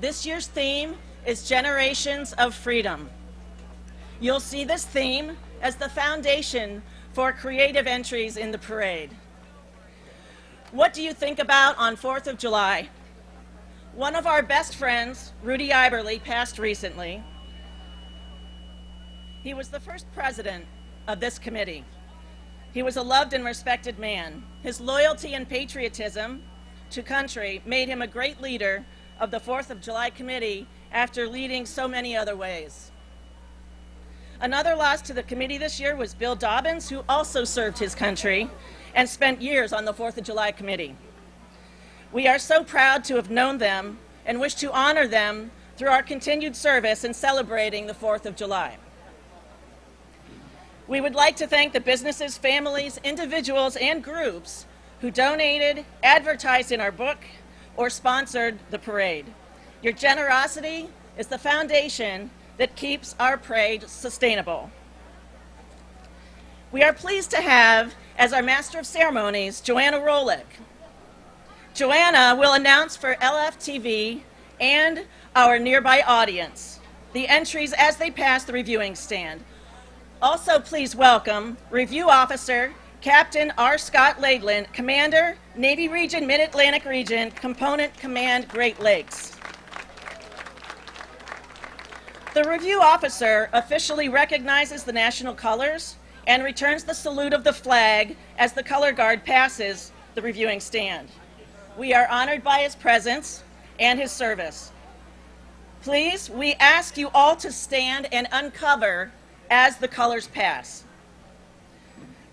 This year's theme is Generations of Freedom. You'll see this theme as the foundation for creative entries in the parade. What do you think about on 4th of July? One of our best friends, Rudy Iberly, passed recently. He was the first president of this committee. He was a loved and respected man. His loyalty and patriotism to country made him a great leader of the 4th of July committee after leading so many other ways. Another loss to the committee this year was Bill Dobbins, who also served his country and spent years on the 4th of July committee. We are so proud to have known them and wish to honor them through our continued service in celebrating the 4th of July. We would like to thank the businesses, families, individuals, and groups who donated, advertised in our book, or sponsored the parade. Your generosity is the foundation that keeps our parade sustainable. We are pleased to have, as our Master of Ceremonies, Joanna Rolick. Joanna will announce for LFTV and our nearby audience the entries as they pass the reviewing stand. Also, please welcome Review Officer Captain R. Scott Laidland, Commander, Navy Region, Mid-Atlantic Region, Component Command, Great Lakes. The Review Officer officially recognizes the national colors and returns the salute of the flag as the color guard passes the reviewing stand. We are honored by his presence and his service. Please, we ask you all to stand and uncover as the colors pass.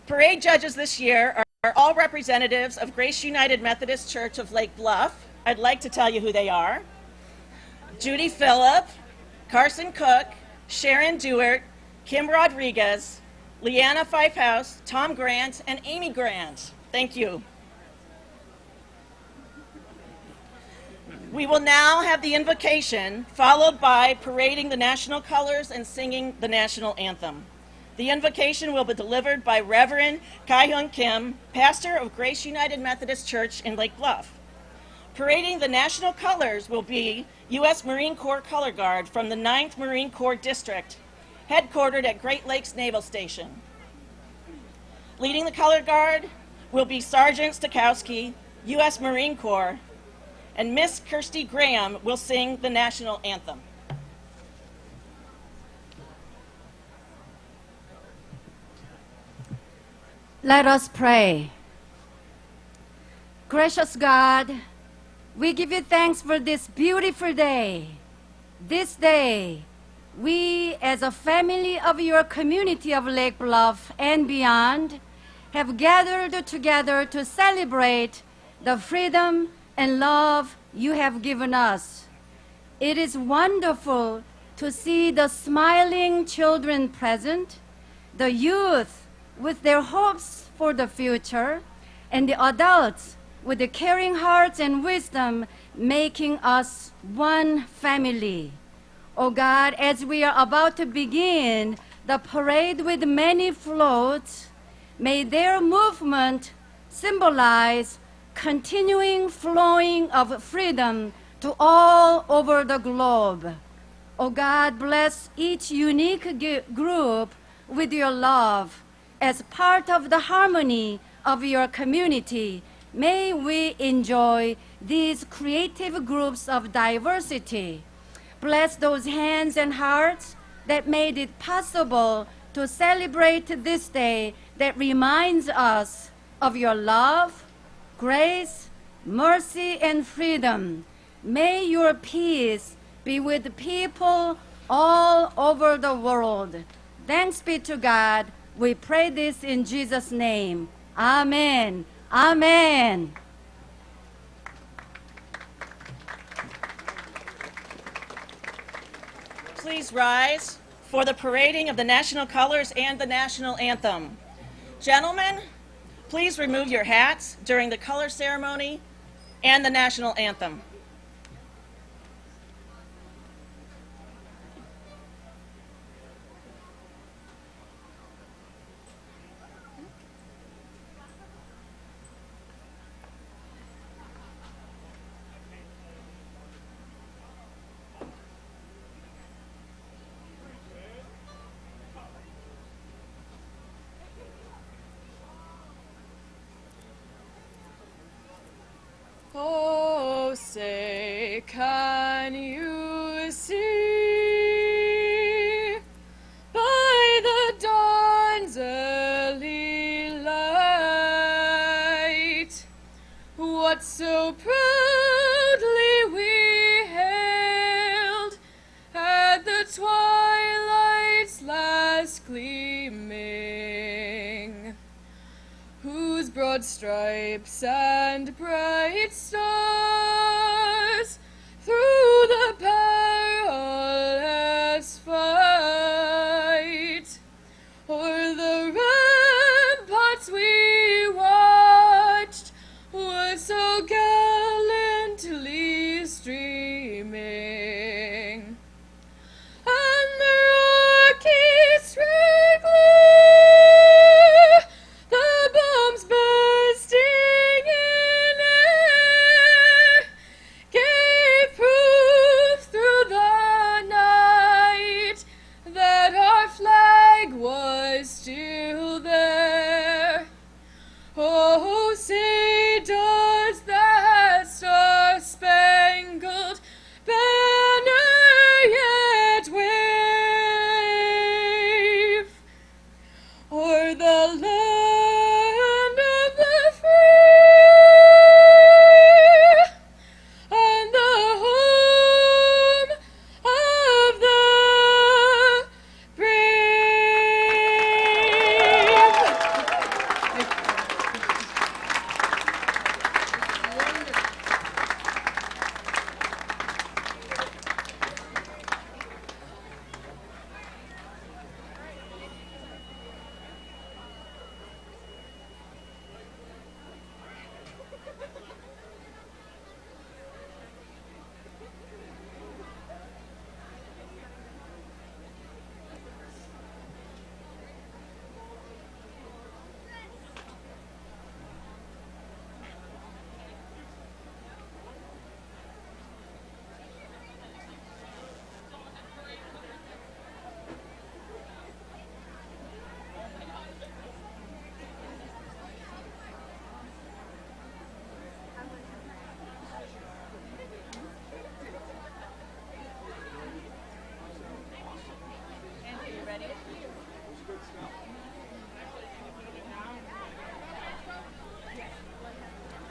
Parade judges this year are all representatives of Grace United Methodist Church of Lake Bluff. I'd like to tell you who they are. Judy Phillip, Carson Cook, Sharon Dewart, Kim Rodriguez, Leanna Fifehouse, Tom Grant, and Amy Grant. Thank you. We will now have the invocation, followed by parading the national colors and singing the national anthem. The invocation will be delivered by Reverend Kai-Hyun Kim, pastor of Grace United Methodist Church in Lake Bluff. Parading the national colors will be U.S. Marine Corps Color Guard from the 9th Marine Corps District, headquartered at Great Lakes Naval Station. Leading the Color Guard will be Sergeant Stokowski, U.S. Marine Corps, and Miss Kirsty Graham will sing the national anthem. Let us pray. Gracious God, we give you thanks for this beautiful day. This day, we as a family of your community of Lake Bluff and beyond have gathered together to celebrate the freedom and love you have given us. It is wonderful to see the smiling children present, the youth with their hopes for the future, and the adults with the caring hearts and wisdom making us one family. Oh God, as we are about to begin the parade with many floats, may their movement symbolize continuing flowing of freedom to all over the globe. Oh God, bless each unique group with your love. As part of the harmony of your community, may we enjoy these creative groups of diversity. Bless those hands and hearts that made it possible to celebrate this day that reminds us of your love, grace, mercy, and freedom. May your peace be with people all over the world. Thanks be to God. We pray this in Jesus' name. Amen. Amen. Please rise for the parading of the national colors and the national anthem. Gentlemen, please remove your hats during the color ceremony and the national anthem. twilight's last gleaming, whose broad stripes and bright stars through the perilous fight o'er the ramparts we watched were so gallantly streaming, and the Rockies red glare, the bombs bursting in air, gave proof through the night that our flag was still there. Oh, say does that star-spangled banner yet wave o'er the land of the free and the home of the brave.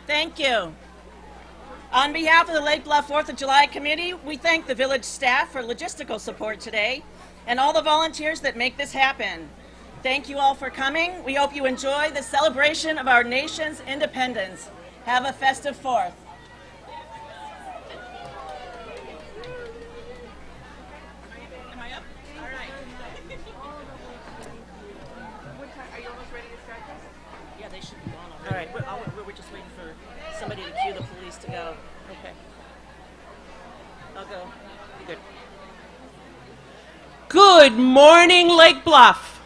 Thank you. On behalf of the Lake Bluff 4th of July Committee, we thank the village staff for logistical support today and all the volunteers that make this happen. Thank you all for coming. We hope you enjoy the celebration of our nation's independence. Have a festive 4th. Am I up? All right. Are you almost ready to start this? Yeah, they should be gone already. All right, we're just waiting for somebody to cue the police to go. Okay. I'll go. You good? Good morning, Lake Bluff.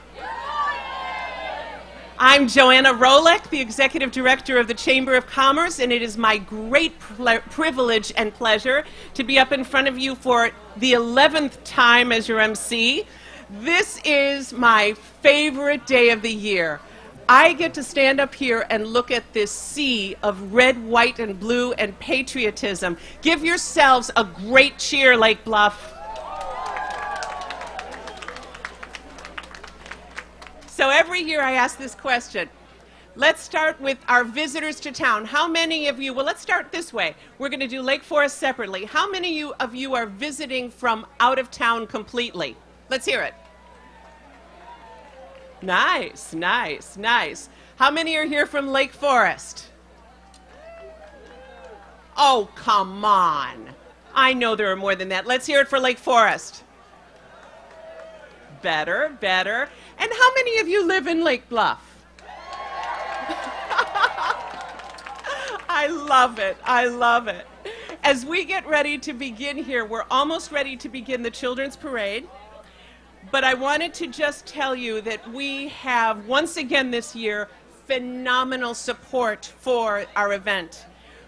I'm Joanna Rolek, the Executive Director of the Chamber of Commerce, and it is my great privilege and pleasure to be up in front of you for the 11th time as your MC. This is my favorite day of the year. I get to stand up here and look at this sea of red, white, and blue and patriotism. Give yourselves a great cheer, Lake Bluff. So every year I ask this question. Let's start with our visitors to town. How many of you, well, let's start this way. We're going to do Lake Forest separately. How many of you are visiting from out of town completely? Let's hear it. Nice, nice, nice. How many are here from Lake Forest? Oh, come on. I know there are more than that. Let's hear it for Lake Forest. Better, better. And how many of you live in Lake Bluff? I love it. I love it. As we get ready to begin here, we're almost ready to begin the Children's Parade. But I wanted to just tell you that we have, once again this year, phenomenal support for our event.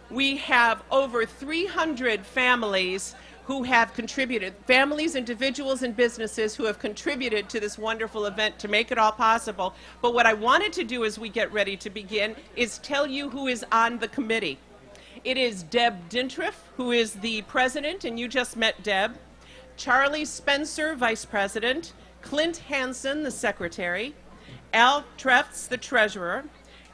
We have over 300 families who have contributed, families, individuals, and businesses who have contributed to this wonderful event to make it all possible. But what I wanted to do as we get ready to begin is tell you who is on the committee. It is Deb Dintriff, who is the president, and you just met Deb. Charlie Spencer, vice president. Clint Hansen, the secretary. Al Trefts, the treasurer.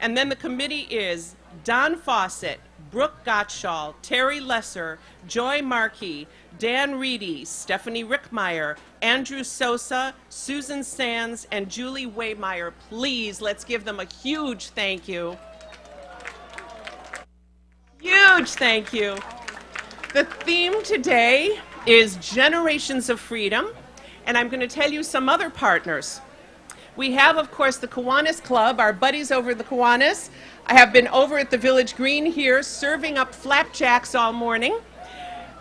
And then the committee is Don Fawcett, Brooke Gottschall, Terry Lesser, Joy Markey, Dan Reedy, Stephanie Rickmeyer, Andrew Sosa, Susan Sands, and Julie Waymeyer. Please, let's give them a huge thank you. Huge thank you. The theme today is Generations of Freedom, and I'm going to tell you some other partners. We have, of course, the Kiwanis Club, our buddies over at the Kiwanis. I have been over at the Village Green here serving up flapjacks all morning.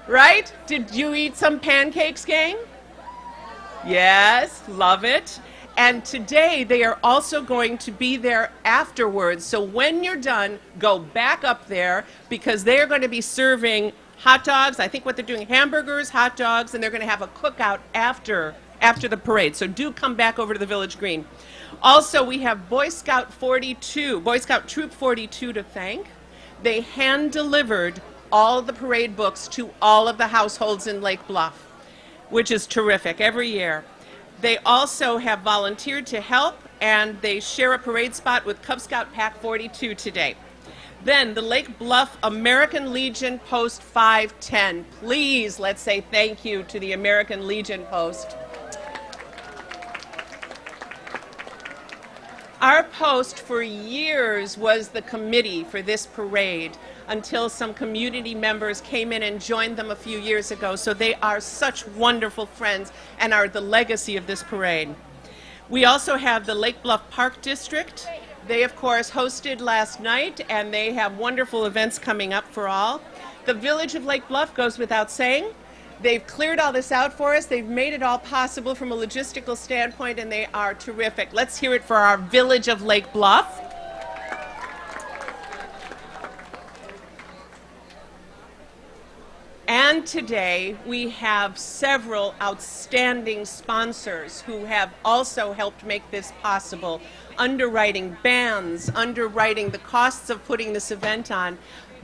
Right? Did you eat some pancakes, gang? Yes, love it. And today they are also going to be there afterwards. So when you're done, go back up there because they are going to be serving hot dogs. I think what they're doing, hamburgers, hot dogs, and they're going to have a cookout after the parade. So do come back over to the Village Green. Also, we have Boy Scout Troop 42 to thank. They hand-delivered all the parade books to all of the households in Lake Bluff, which is terrific every year. They also have volunteered to help, and they share a parade spot with Cub Scout Pack 42 today. Then the Lake Bluff American Legion Post 510. Please, let's say thank you to the American Legion Post. Our post for years was the committee for this parade until some community members came in and joined them a few years ago. So they are such wonderful friends and are the legacy of this parade. We also have the Lake Bluff Park District. They, of course, hosted last night, and they have wonderful events coming up for all. The Village of Lake Bluff goes without saying. They've cleared all this out for us. They've made it all possible from a logistical standpoint, and they are terrific. Let's hear it for our Village of Lake Bluff. And today we have several outstanding sponsors who have also helped make this possible. Underwriting bands, underwriting the costs of putting this event on.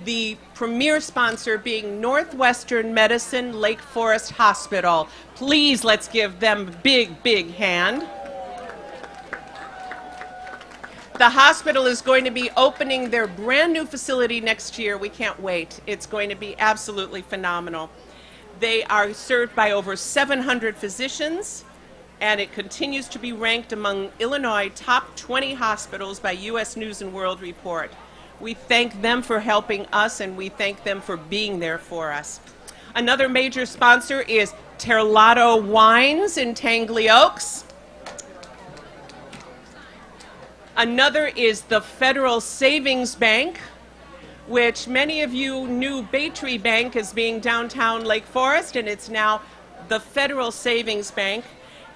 The premier sponsor being Northwestern Medicine Lake Forest Hospital. Please, let's give them a big, big hand. The hospital is going to be opening their brand new facility next year. We can't wait. It's going to be absolutely phenomenal. They are served by over 700 physicians, and it continues to be ranked among Illinois' top 20 hospitals by U.S. News and World Report. We thank them for helping us, and we thank them for being there for us. Another major sponsor is Terlato Wines in Tangley Oaks. Another is the Federal Savings Bank, which many of you knew Baytree Bank as being downtown Lake Forest, and it's now the Federal Savings Bank.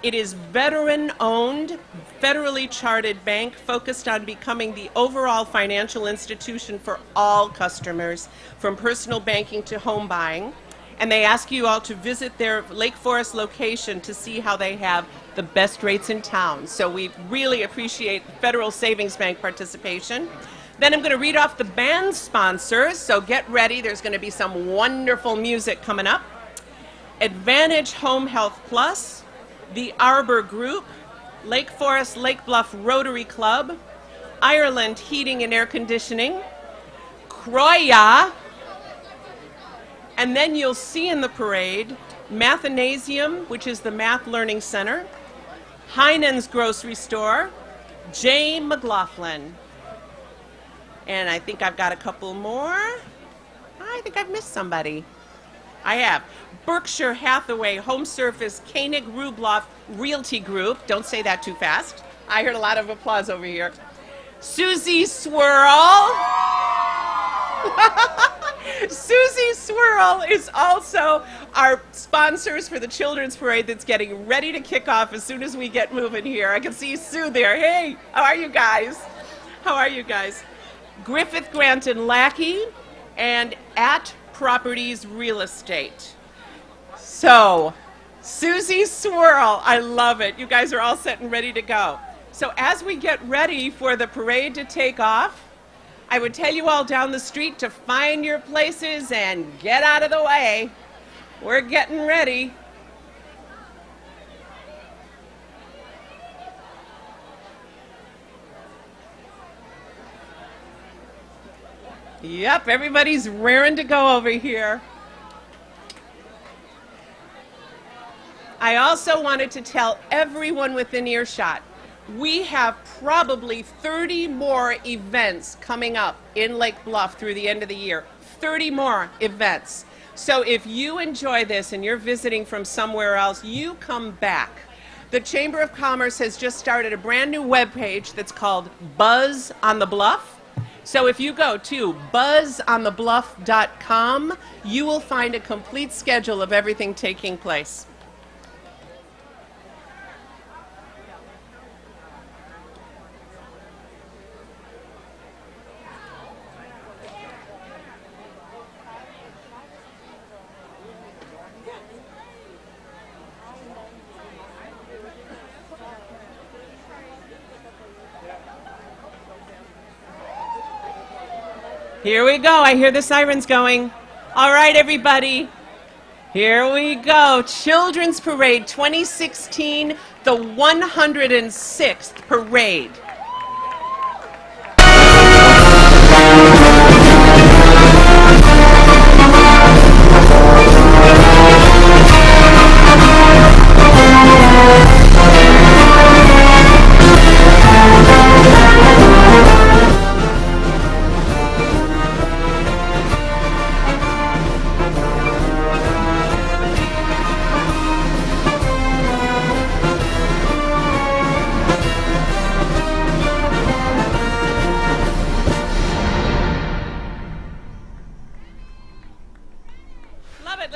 It is veteran-owned, federally chartered bank focused on becoming the overall financial institution for all customers, from personal banking to home buying. And they ask you all to visit their Lake Forest location to see how they have the best rates in town. So we really appreciate Federal Savings Bank participation. Then I'm going to read off the band sponsors, so get ready. There's going to be some wonderful music coming up. Advantage Home Health Plus, the Arbor Group, Lake Forest Lake Bluff Rotary Club, Ireland Heating and Air Conditioning, Croya, and then you'll see in the parade Mathanasium, which is the Math Learning Center, Heinen's Grocery Store, J. McLaughlin. And I think I've got a couple more. I think I've missed somebody. I have. Berkshire Hathaway Home Service Koenig Rubloff Realty Group. Don't say that too fast. I heard a lot of applause over here. Susie Swirl. Susie Swirl is also our sponsors for the Children's Parade that's getting ready to kick off as soon as we get moving here. I can see Sue there. Hey, how are you guys? How are you guys? Griffith, Grant, and Lackey, and At Properties Real Estate. So, Susie Swirl, I love it. You guys are all set and ready to go. So as we get ready for the parade to take off, I would tell you all down the street to find your places and get out of the way. We're getting ready. Yep, everybody's raring to go over here. I also wanted to tell everyone within earshot, we have probably 30 more events coming up in Lake Bluff through the end of the year. 30 more events. So if you enjoy this and you're visiting from somewhere else, you come back. The Chamber of Commerce has just started a brand new webpage that's called Buzz on the Bluff. So if you go to buzzonthebluff.com, you will find a complete schedule of everything taking place. Here we go. I hear the sirens going. All right, everybody. Here we go. Children's Parade 2016, the 106th parade. Love it.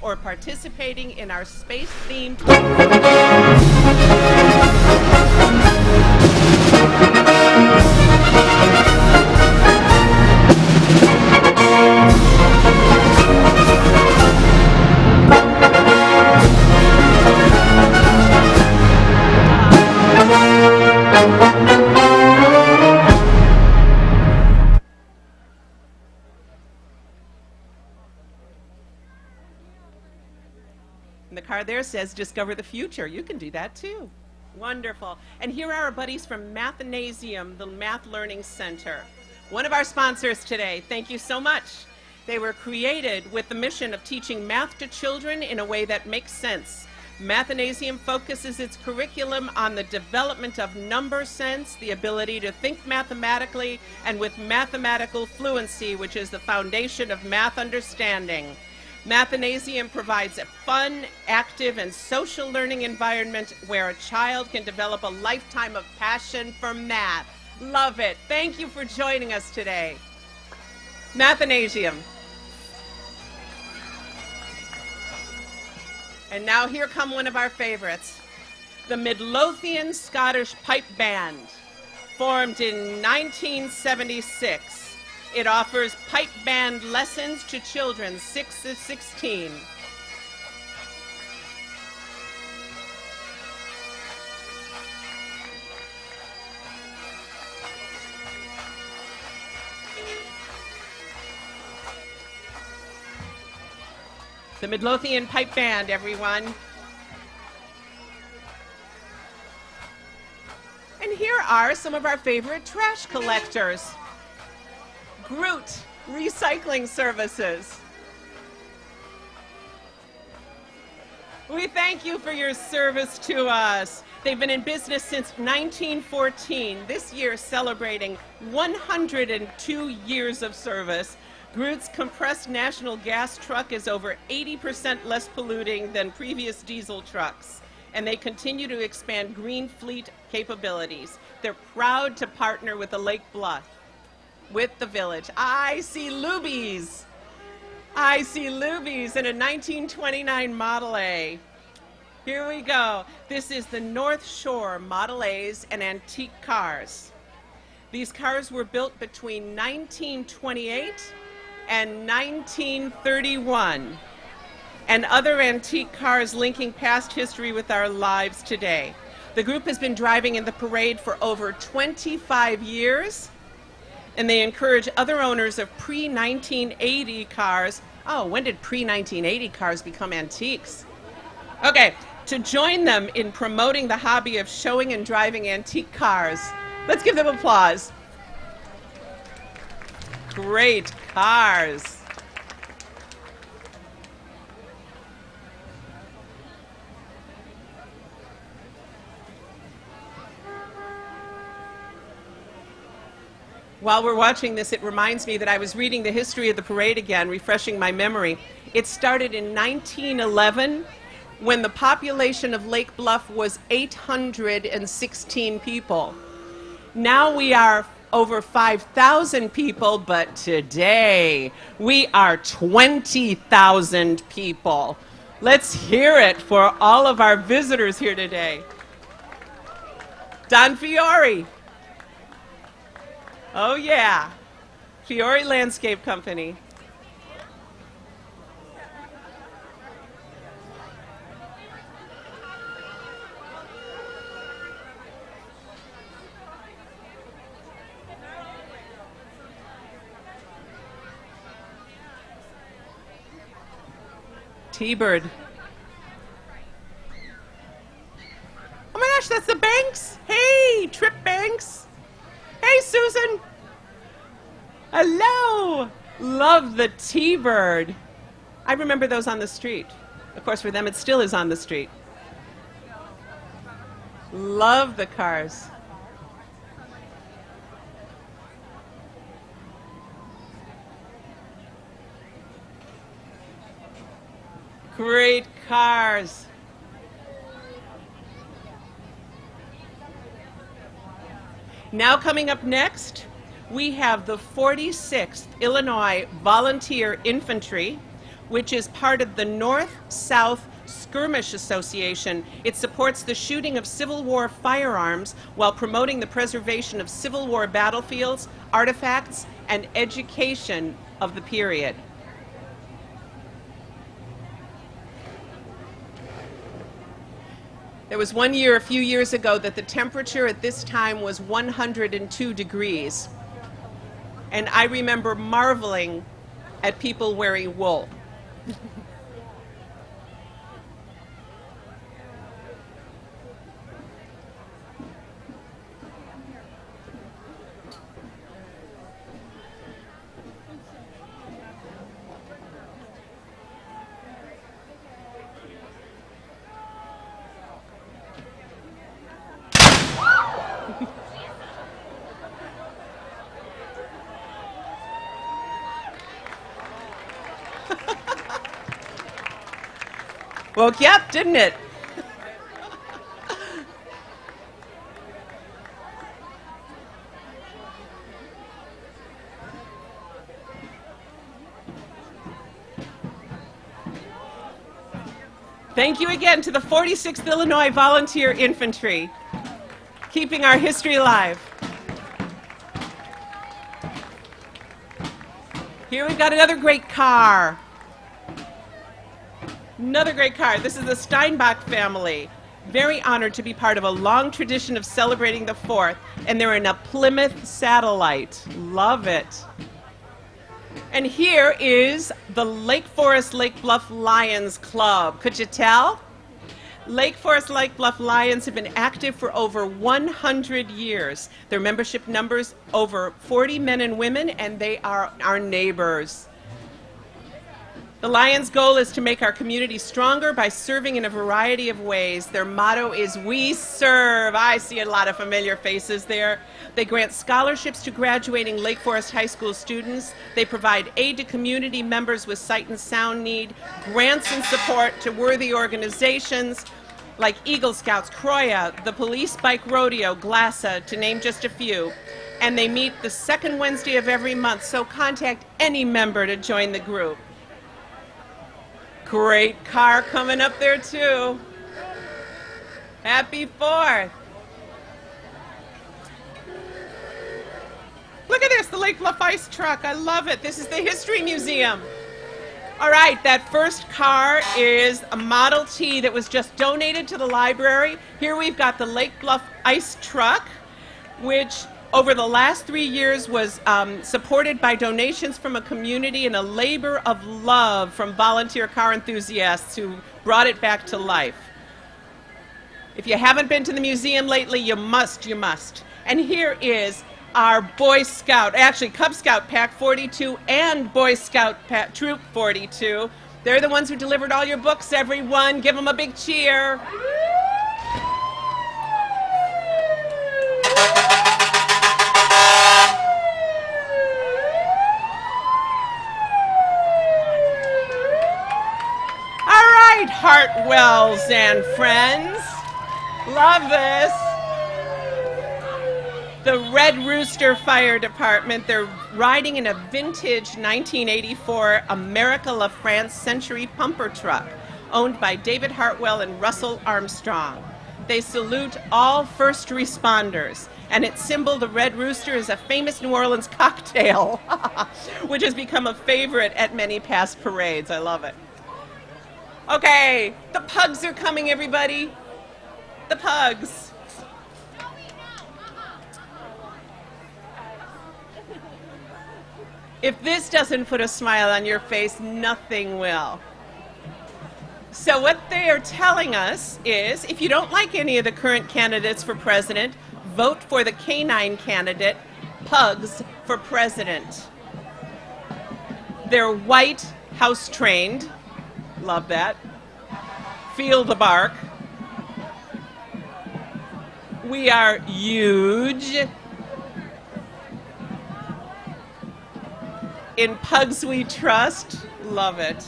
Or participating in our space-themed there says discover the future. You can do that too. Wonderful. And here are our buddies from Mathanasium, the Math Learning Center. One of our sponsors today. Thank you so much. They were created with the mission of teaching math to children in a way that makes sense. Mathanasium focuses its curriculum on the development of number sense, the ability to think mathematically, and with mathematical fluency, which is the foundation of math understanding. Mathanasium provides a fun, active, and social learning environment where a child can develop a lifetime of passion for math. Love it. Thank you for joining us today. Mathanasium. And now here come one of our favorites, the Midlothian Scottish Pipe Band, formed in 1976. It offers pipe band lessons to children 6 to 16. The Midlothian Pipe Band, everyone. And here are some of our favorite trash collectors. Groot Recycling Services. We thank you for your service to us. They've been in business since 1914, this year celebrating 102 years of service. Groot's compressed natural gas truck is over 80% less polluting than previous diesel trucks, and they continue to expand green fleet capabilities. They're proud to partner with the Lake Bluff, with the village. I see Lubies. I see Lubies in a 1929 Model A. Here we go. This is the North Shore Model A's and antique cars. These cars were built between 1928 and 1931, and other antique cars linking past history with our lives today. The group has been driving in the parade for over 25 years, and they encourage other owners of pre-1980 cars. Oh, when did pre-1980 cars become antiques? Okay, to join them in promoting the hobby of showing and driving antique cars. Let's give them applause. Great cars. While we're watching this, it reminds me that I was reading the history of the parade again, refreshing my memory. It started in 1911 when the population of Lake Bluff was 816 people. Now we are over 5,000 people, but today we are 20,000 people. Let's hear it for all of our visitors here today. Don Fiore. Oh yeah, Fiore Landscape Company. T-Bird. Oh my gosh, that's the Banks. Hey, Trip Banks. Hey, Susan. Hello. Love the T-Bird. I remember those on the street. Of course, for them, it still is on the street. Love the cars. Great cars. Now coming up next, we have the 46th Illinois Volunteer Infantry, which is part of the North-South Skirmish Association. It supports the shooting of Civil War firearms while promoting the preservation of Civil War battlefields, artifacts, and education of the period. There was one year, a few years ago, that the temperature at this time was 102 degrees. And I remember marveling at people wearing wool. Woke you up, didn't it? Thank you again to the 46th Illinois Volunteer Infantry, keeping our history alive. Here we've got another great car. Another great car. This is the Steinbach family. Very honored to be part of a long tradition of celebrating the 4th, and they're in a Plymouth Satellite. Love it. And here is the Lake Forest Lake Bluff Lions Club. Could you tell? Lake Forest Lake Bluff Lions have been active for over 100 years. Their membership numbers over 40 men and women, and they are our neighbors. The Lions' goal is to make our community stronger by serving in a variety of ways. Their motto is, "We serve." I see a lot of familiar faces there. They grant scholarships to graduating Lake Forest High School students. They provide aid to community members with sight and sound need, grants and support to worthy organizations like Eagle Scouts, Croya, the Police Bike Rodeo, GLASA, to name just a few. And they meet the second Wednesday of every month, so contact any member to join the group. Great car coming up there too. Happy 4th. Look at this, the Lake Bluff Ice Truck. I love it. This is the History Museum. All right, that first car is a Model T that was just donated to the library. Here we've got the Lake Bluff Ice Truck, which over the last 3 years was supported by donations from a community and a labor of love from volunteer car enthusiasts who brought it back to life. If you haven't been to the museum lately, you must. And here is our Boy Scout, actually Cub Scout Pack 42 and Boy Scout Troop 42. They're the ones who delivered all your books, everyone. Give them a big cheer. Hartwells and friends. Love this. The Red Rooster Fire Department, they're riding in a vintage 1984 America La France Century pumper truck owned by David Hartwell and Russell Armstrong. They salute all first responders, and its symbol, the Red Rooster, is a famous New Orleans cocktail, which has become a favorite at many past parades. I love it. Okay, the pugs are coming, everybody. The pugs. If this doesn't put a smile on your face, nothing will. So what they are telling us is, if you don't like any of the current candidates for president, vote for the canine candidate, Pugs for President. They're white, house-trained. Love that. Feel the bark. We are huge. In Pugs we trust. Love it.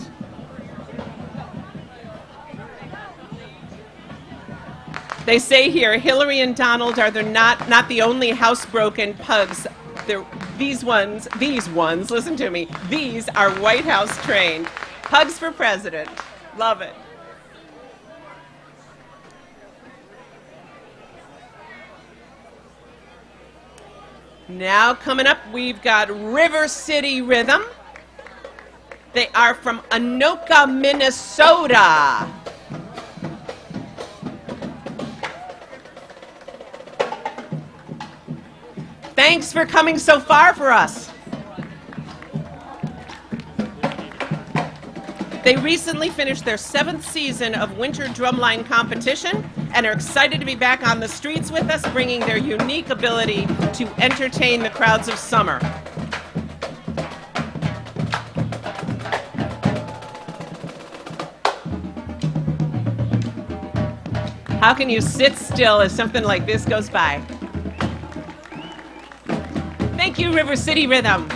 They say here, Hillary and Donald are not the only housebroken pugs. These ones, listen to me, these are White House trained. Pugs for President. Love it. Now coming up, we've got River City Rhythm. They are from Anoka, Minnesota. Thanks for coming so far for us. They recently finished their 7th season of Winter Drumline Competition and are excited to be back on the streets with us, bringing their unique ability to entertain the crowds of summer. How can you sit still as something like this goes by? Thank you, River City Rhythm.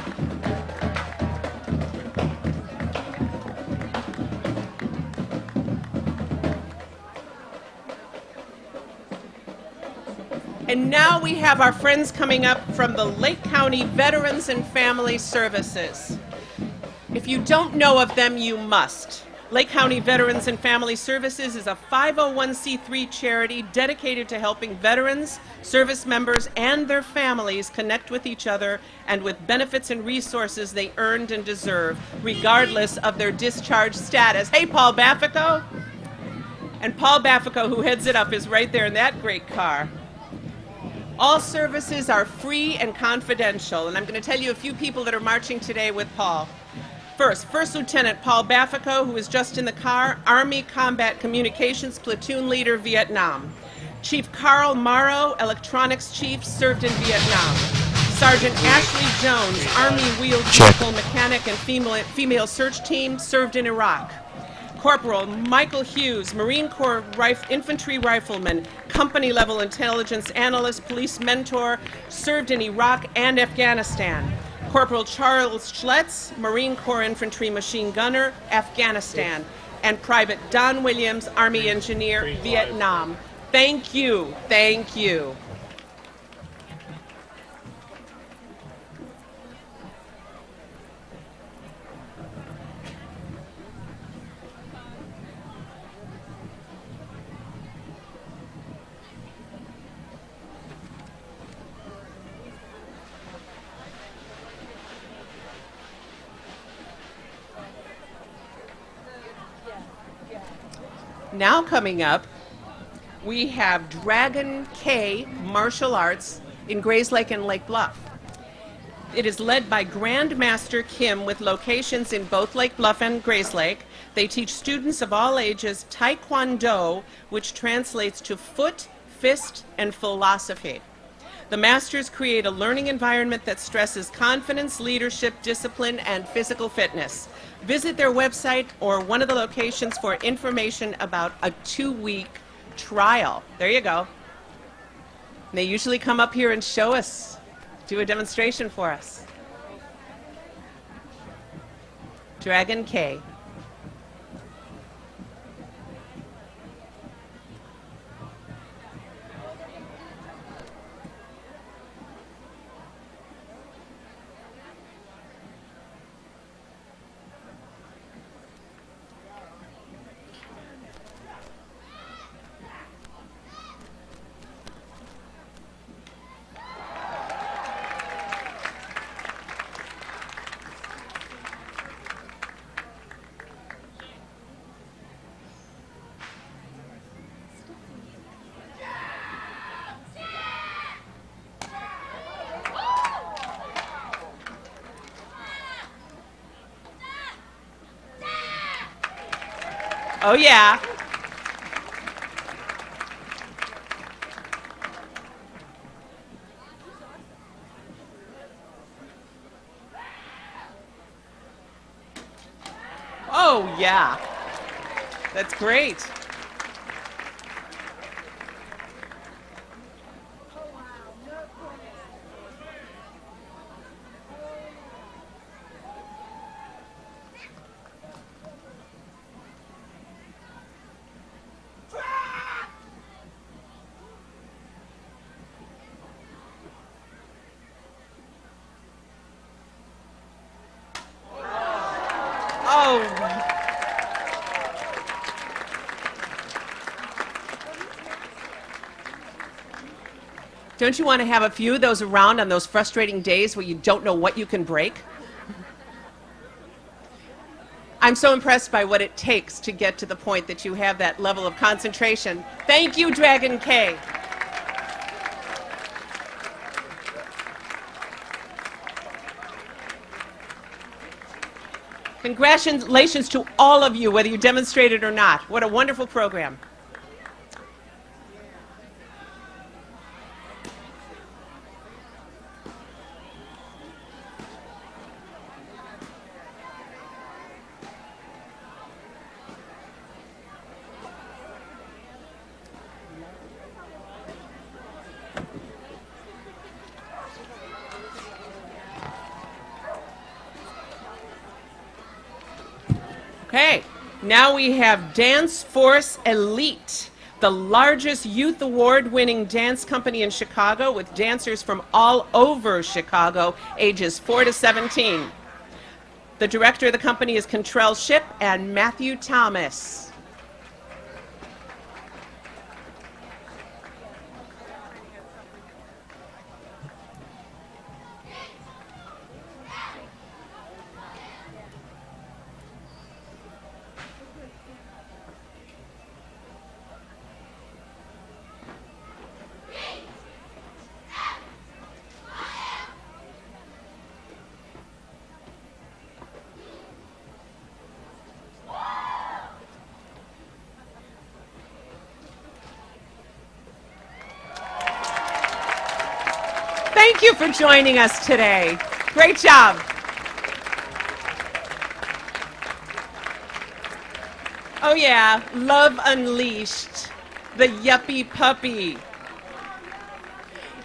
And now we have our friends coming up from the Lake County Veterans and Family Services. If you don't know of them, you must. Lake County Veterans and Family Services is a 501c3 charity dedicated to helping veterans, service members, and their families connect with each other and with benefits and resources they earned and deserve, regardless of their discharge status. Hey, Paul Baffico. And Paul Baffico, who heads it up, is right there in that great car. All services are free and confidential, and I'm going to tell you a few people that are marching today with Paul. First Lieutenant Paul Baffico, who is just in the car, Army Combat Communications Platoon Leader, Vietnam. Chief Carl Morrow, Electronics Chief, served in Vietnam. Sergeant Ashley Jones, Army Wheeled Vehicle Mechanic and Female Search Team, served in Iraq. Corporal Michael Hughes, Marine Corps Infantry Rifleman, Company-Level Intelligence Analyst, Police Mentor, served in Iraq and Afghanistan. Corporal Charles Schlitz, Marine Corps Infantry Machine Gunner, Afghanistan. And Private Don Williams, Army Engineer, Vietnam. Thank you, thank you. Now coming up, we have Dragon K Martial Arts in Grayslake and Lake Bluff. It is led by Grandmaster Kim with locations in both Lake Bluff and Grayslake. They teach students of all ages Taekwondo, which translates to foot, fist, and philosophy. The masters create a learning environment that stresses confidence, leadership, discipline, and physical fitness. Visit their website or one of the locations for information about a 2-week trial. There you go. And they usually come up here and show us, do a demonstration for us. Dragon K. Oh, yeah. Oh, yeah. That's great. Don't you want to have a few of those around on those frustrating days where you don't know what you can break? I'm so impressed by what it takes to get to the point that you have that level of concentration. Thank you, Dragon K. Congratulations to all of you, whether you demonstrated or not. What a wonderful program. Okay, now we have Dance Force Elite, the largest youth award-winning dance company in Chicago with dancers from all over Chicago, ages 4 to 17. The director of the company is Contrell Shipp and Matthew Thomas. Thank you for joining us today. Great job. Oh yeah, Love Unleashed, the yuppie puppy.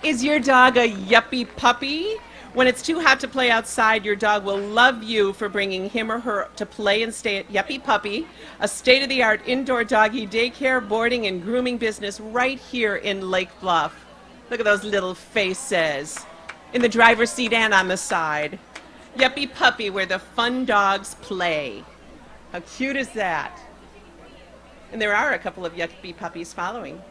Is your dog a yuppie puppy? When it's too hot to play outside, your dog will love you for bringing him or her to play and stay at Yuppie Puppy, a state-of-the-art indoor doggy daycare, boarding, and grooming business right here in Lake Bluff. Look at those little faces in the driver's seat and on the side. Yuppie Puppy, where the fun dogs play. How cute is that? And there are a couple of Yuppie Puppies following.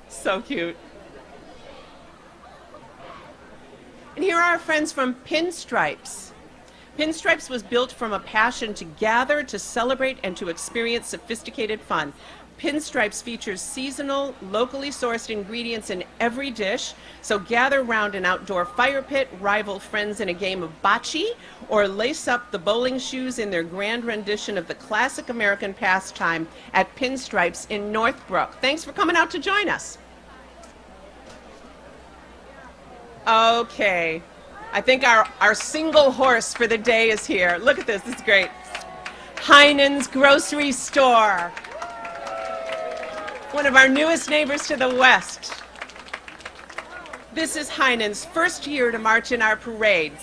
So cute. And here are our friends from Pinstripes. Pinstripes was built from a passion to gather, to celebrate, and to experience sophisticated fun. Pinstripes features seasonal, locally sourced ingredients in every dish, so gather round an outdoor fire pit, rival friends in a game of bocce, or lace up the bowling shoes in their grand rendition of the classic American pastime at Pinstripes in Northbrook. Thanks for coming out to join us. Okay, I think our single horse for the day is here. Look at this, this is great. Heinen's Grocery Store. One of our newest neighbors to the west. This is Heinen's first year to march in our parade.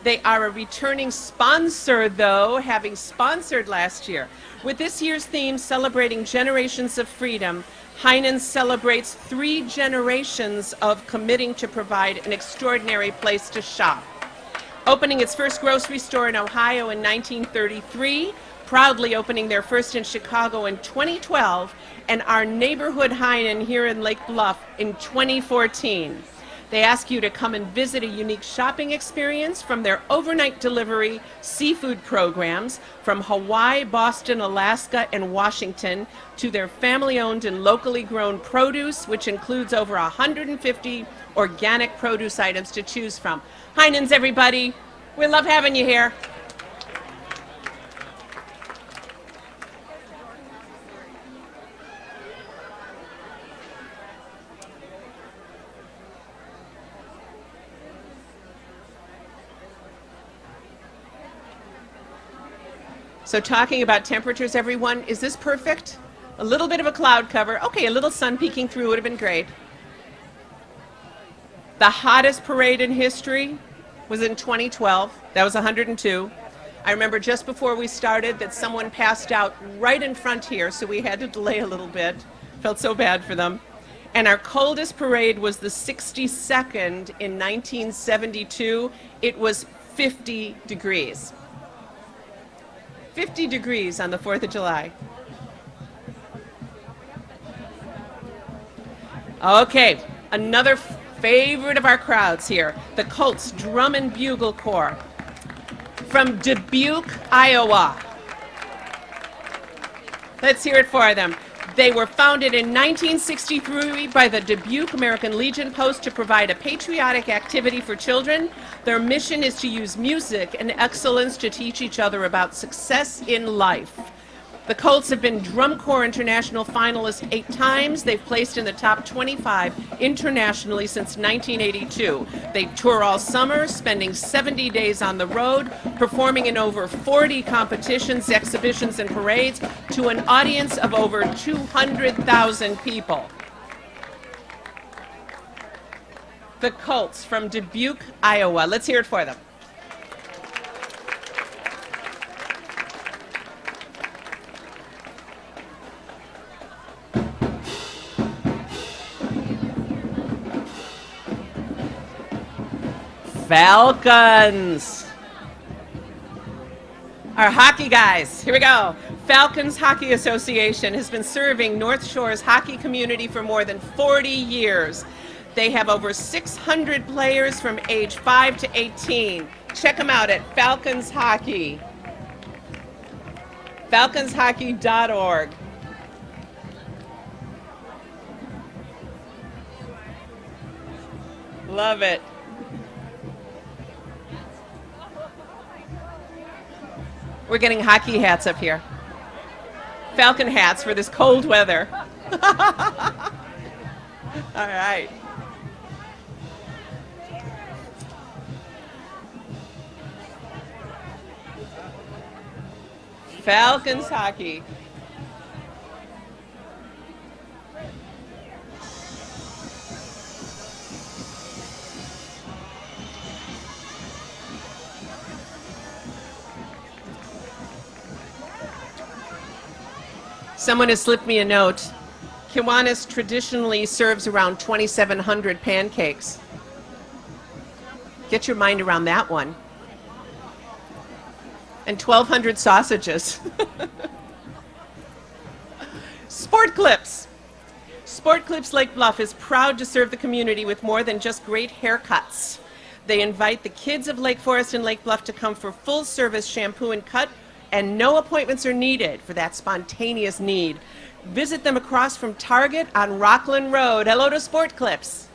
They are a returning sponsor, though, having sponsored last year. With this year's theme, celebrating generations of freedom, Heinen celebrates 3 generations of committing to provide an extraordinary place to shop. Opening its first grocery store in Ohio in 1933, proudly opening their first in Chicago in 2012, and our neighborhood Heinen here in Lake Bluff in 2014. They ask you to come and visit a unique shopping experience from their overnight delivery seafood programs from Hawaii, Boston, Alaska, and Washington to their family-owned and locally grown produce, which includes over 150 organic produce items to choose from. Heinen's, everybody. We love having you here. So talking about temperatures, everyone, is this perfect? A little bit of a cloud cover. Okay, a little sun peeking through would have been great. The hottest parade in history was in 2012. That was 102. I remember just before we started that someone passed out right in front here, so we had to delay a little bit. Felt so bad for them. And our coldest parade was the 62nd in 1972. It was 50 degrees. 50 degrees on the 4th of July. Okay, another favorite of our crowds here, the Colts Drum and Bugle Corps from Dubuque, Iowa. Let's hear it for them. They were founded in 1963 by the Dubuque American Legion Post to provide a patriotic activity for children. Their mission is to use music and excellence to teach each other about success in life. The Colts have been Drum Corps International finalists 8 times. They've placed in the top 25 internationally since 1982. They tour all summer, spending 70 days on the road, performing in over 40 competitions, exhibitions, and parades to an audience of over 200,000 people. The Colts from Dubuque, Iowa. Let's hear it for them. Falcons. Our hockey guys, here we go. Falcons Hockey Association has been serving North Shore's hockey community for more than 40 years. They have over 600 players from age 5 to 18. Check them out at Falcons Hockey. falconshockey.org. Love it. We're getting hockey hats up here. Falcon hats for this cold weather. All right. Falcons hockey. Someone has slipped me a note. Kiwanis traditionally serves around 2,700 pancakes. Get your mind around that one. And 1,200 sausages. Sport Clips. Sport Clips Lake Bluff is proud to serve the community with more than just great haircuts. They invite the kids of Lake Forest and Lake Bluff to come for full service shampoo and cut, and no appointments are needed for that spontaneous need. Visit them across from Target on Rockland Road. Hello to Sport Clips.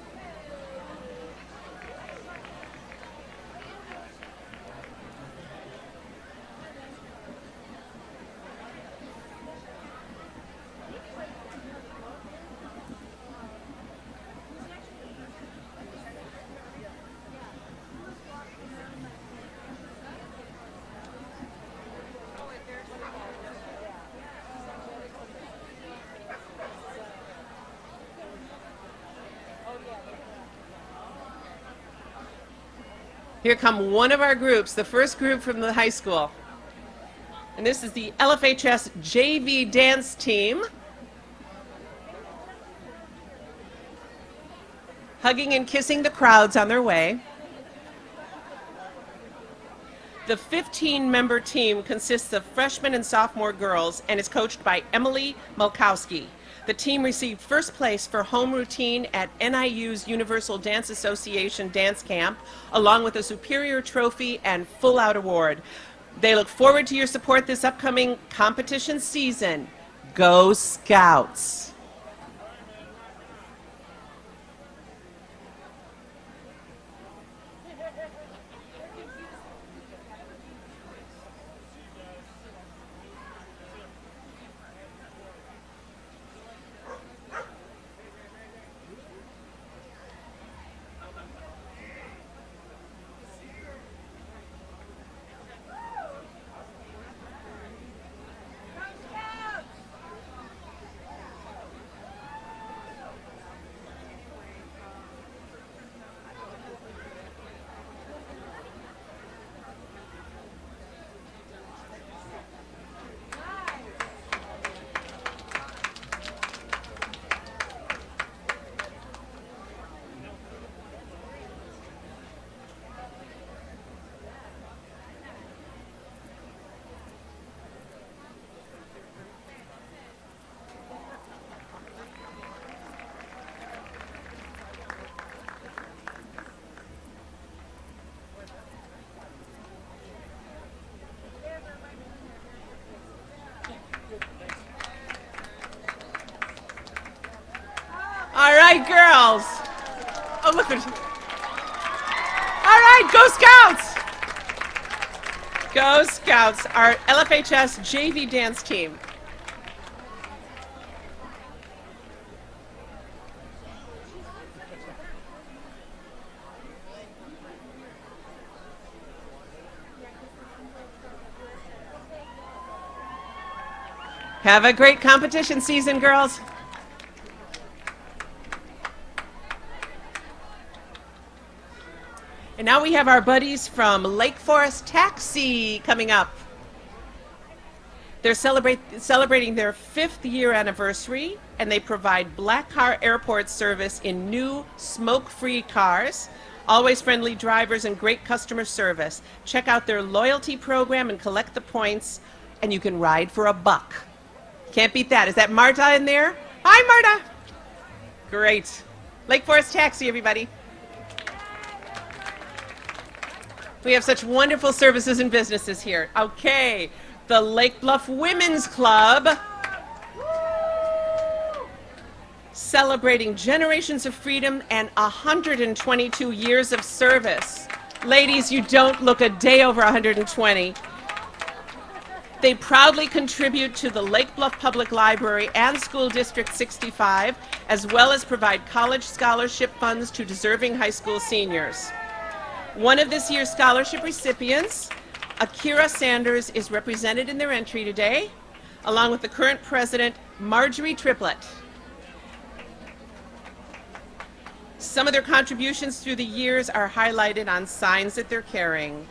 Here come one of our groups, the first group from the high school. And this is the LFHS JV dance team. Hugging and kissing the crowds on their way. The 15-member team consists of freshman and sophomore girls and is coached by Emily Malkowski. The team received first place for home routine at NIU's Universal Dance Association Dance Camp, along with a Superior Trophy and Full Out Award. They look forward to your support this upcoming competition season. Go Scouts! All right, girls. Oh, look at. All right, go Scouts! Go Scouts, our LFHS JV dance team. Have a great competition season, girls. And now we have our buddies from Lake Forest Taxi coming up. They're celebrating their 5th year anniversary, and they provide black car airport service in new smoke-free cars. Always friendly drivers and great customer service. Check out their loyalty program and collect the points, and you can ride for $1. Can't beat that. Is that Marta in there? Hi, Marta. Great. Lake Forest Taxi, everybody. We have such wonderful services and businesses here. Okay, the Lake Bluff Women's Club, celebrating generations of freedom and 122 years of service. Ladies, you don't look a day over 120. They proudly contribute to the Lake Bluff Public Library and School District 65, as well as provide college scholarship funds to deserving high school seniors. One of this year's scholarship recipients, Akira Sanders, is represented in their entry today, along with the current president, Marjorie Triplett. Some of their contributions through the years are highlighted on signs that they're carrying.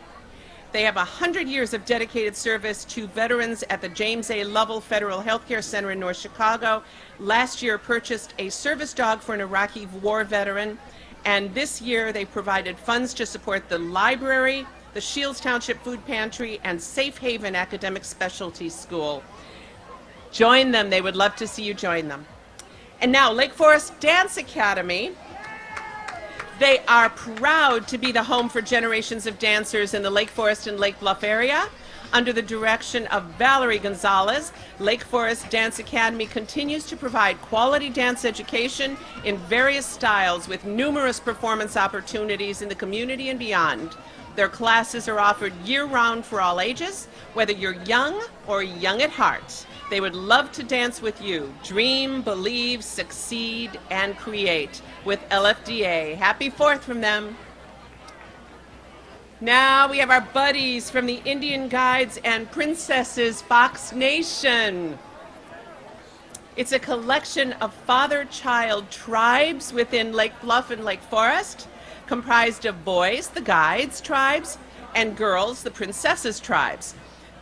They have 100 years of dedicated service to veterans at the James A. Lovell Federal Healthcare Center in North Chicago. Last year purchased a service dog for an Iraqi war veteran, and this year they provided funds to support the library, the Shields Township Food Pantry, and Safe Haven Academic Specialty School. Join them. They would love to see you join them. And now, Lake Forest Dance Academy. They are proud to be the home for generations of dancers in the Lake Forest and Lake Bluff area. Under the direction of Valerie Gonzalez, Lake Forest Dance Academy continues to provide quality dance education in various styles with numerous performance opportunities in the community and beyond. Their classes are offered year-round for all ages, whether you're young or young at heart. They would love to dance with you. Dream, believe, succeed, and create with LFDA. Happy 4th from them. Now we have our buddies from the Indian Guides and Princesses Fox Nation. It's a collection of father-child tribes within Lake Bluff and Lake Forest, comprised of boys, the Guides tribes, and girls, the Princesses tribes.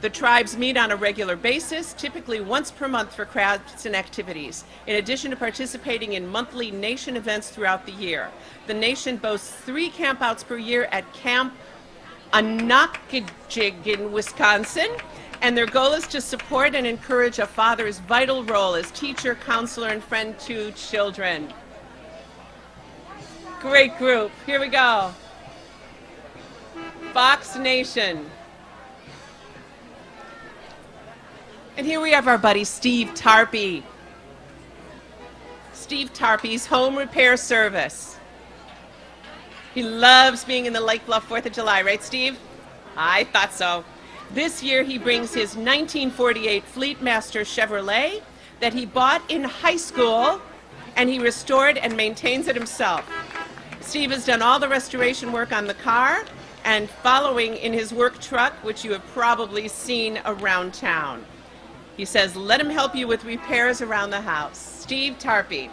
The tribes meet on a regular basis, typically once per month for crafts and activities, in addition to participating in monthly nation events throughout the year. The nation boasts 3 campouts per year at Camp Anakajig in Wisconsin, and their goal is to support and encourage a father's vital role as teacher, counselor, and friend to children. Great group. Here we go. Fox Nation. And here we have our buddy Steve Tarpey. Steve Tarpey's home repair service. He loves being in the Lake Bluff 4th of July, right, Steve? I thought so. This year he brings his 1948 Fleetmaster Chevrolet that he bought in high school, and he restored and maintains it himself. Steve has done all the restoration work on the car and following in his work truck, which you have probably seen around town. He says, let him help you with repairs around the house. Steve Tarpey.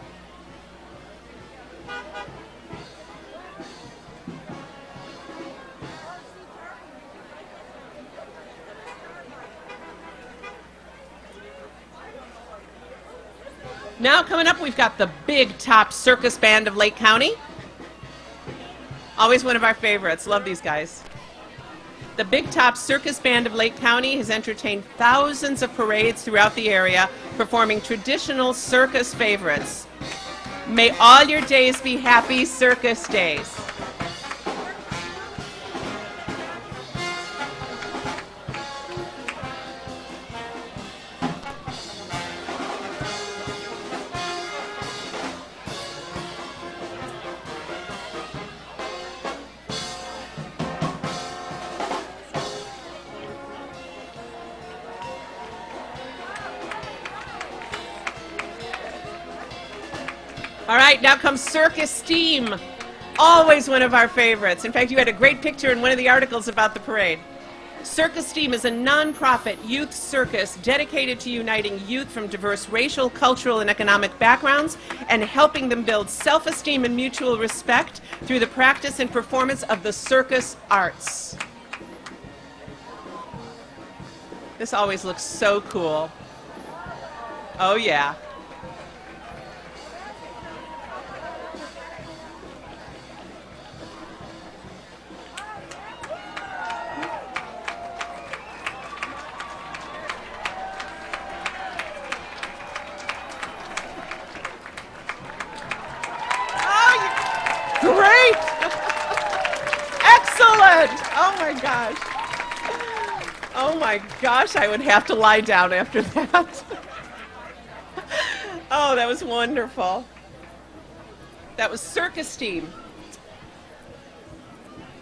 Now coming up, we've got the Big Top Circus Band of Lake County. Always one of our favorites. Love these guys. The Big Top Circus Band of Lake County has entertained thousands of parades throughout the area, performing traditional circus favorites. May all your days be happy circus days. All right, now comes Circus Steam. Always one of our favorites. In fact, you had a great picture in one of the articles about the parade. Circus Steam is a nonprofit youth circus dedicated to uniting youth from diverse racial, cultural, and economic backgrounds and helping them build self-esteem and mutual respect through the practice and performance of the circus arts. This always looks so cool. Oh, yeah. my gosh. Oh my gosh, I would have to lie down after that. Oh, that was wonderful. That was Circus Team.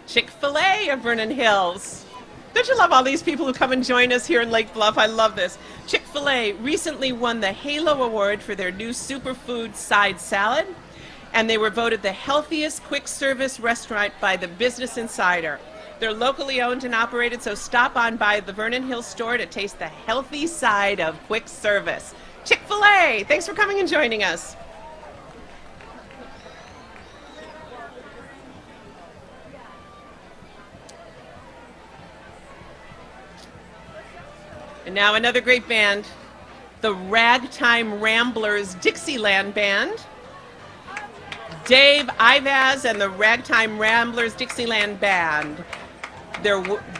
Chick-fil-A of Vernon Hills. Don't you love all these people who come and join us here in Lake Bluff? I love this. Chick-fil-A recently won the Halo Award for their new superfood side salad, and they were voted the healthiest quick service restaurant by the Business Insider. They're locally owned and operated, so stop on by the Vernon Hills store to taste the healthy side of quick service. Chick-fil-A, thanks for coming and joining us. And now another great band, the Ragtime Ramblers Dixieland Band. Dave Ivaz and the Ragtime Ramblers Dixieland Band.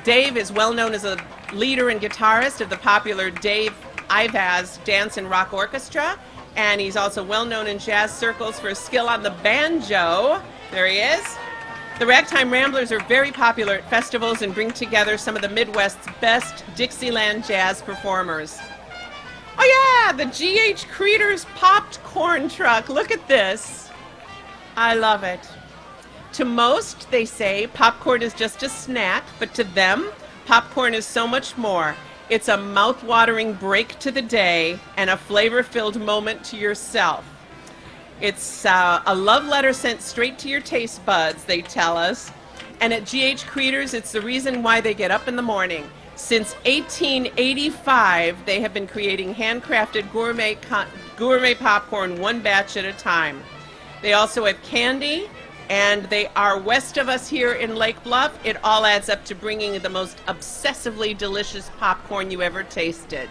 Dave is well known as a leader and guitarist of the popular Dave Ivaz Dance and Rock Orchestra, and he's also well known in jazz circles for his skill on the banjo. There he is. The Ragtime Ramblers are very popular at festivals and bring together some of the Midwest's best Dixieland jazz performers. Oh yeah, the G.H. Creeder's popped corn truck. Look at this. I love it. To most, they say, popcorn is just a snack, but to them, popcorn is so much more. It's a mouth-watering break to the day and a flavor-filled moment to yourself. It's a love letter sent straight to your taste buds, they tell us. And at G.H. Creeder's, it's the reason why they get up in the morning. Since 1885, they have been creating handcrafted gourmet popcorn one batch at a time. They also have candy, and they are west of us here in Lake Bluff. It all adds up to bringing the most obsessively delicious popcorn you ever tasted.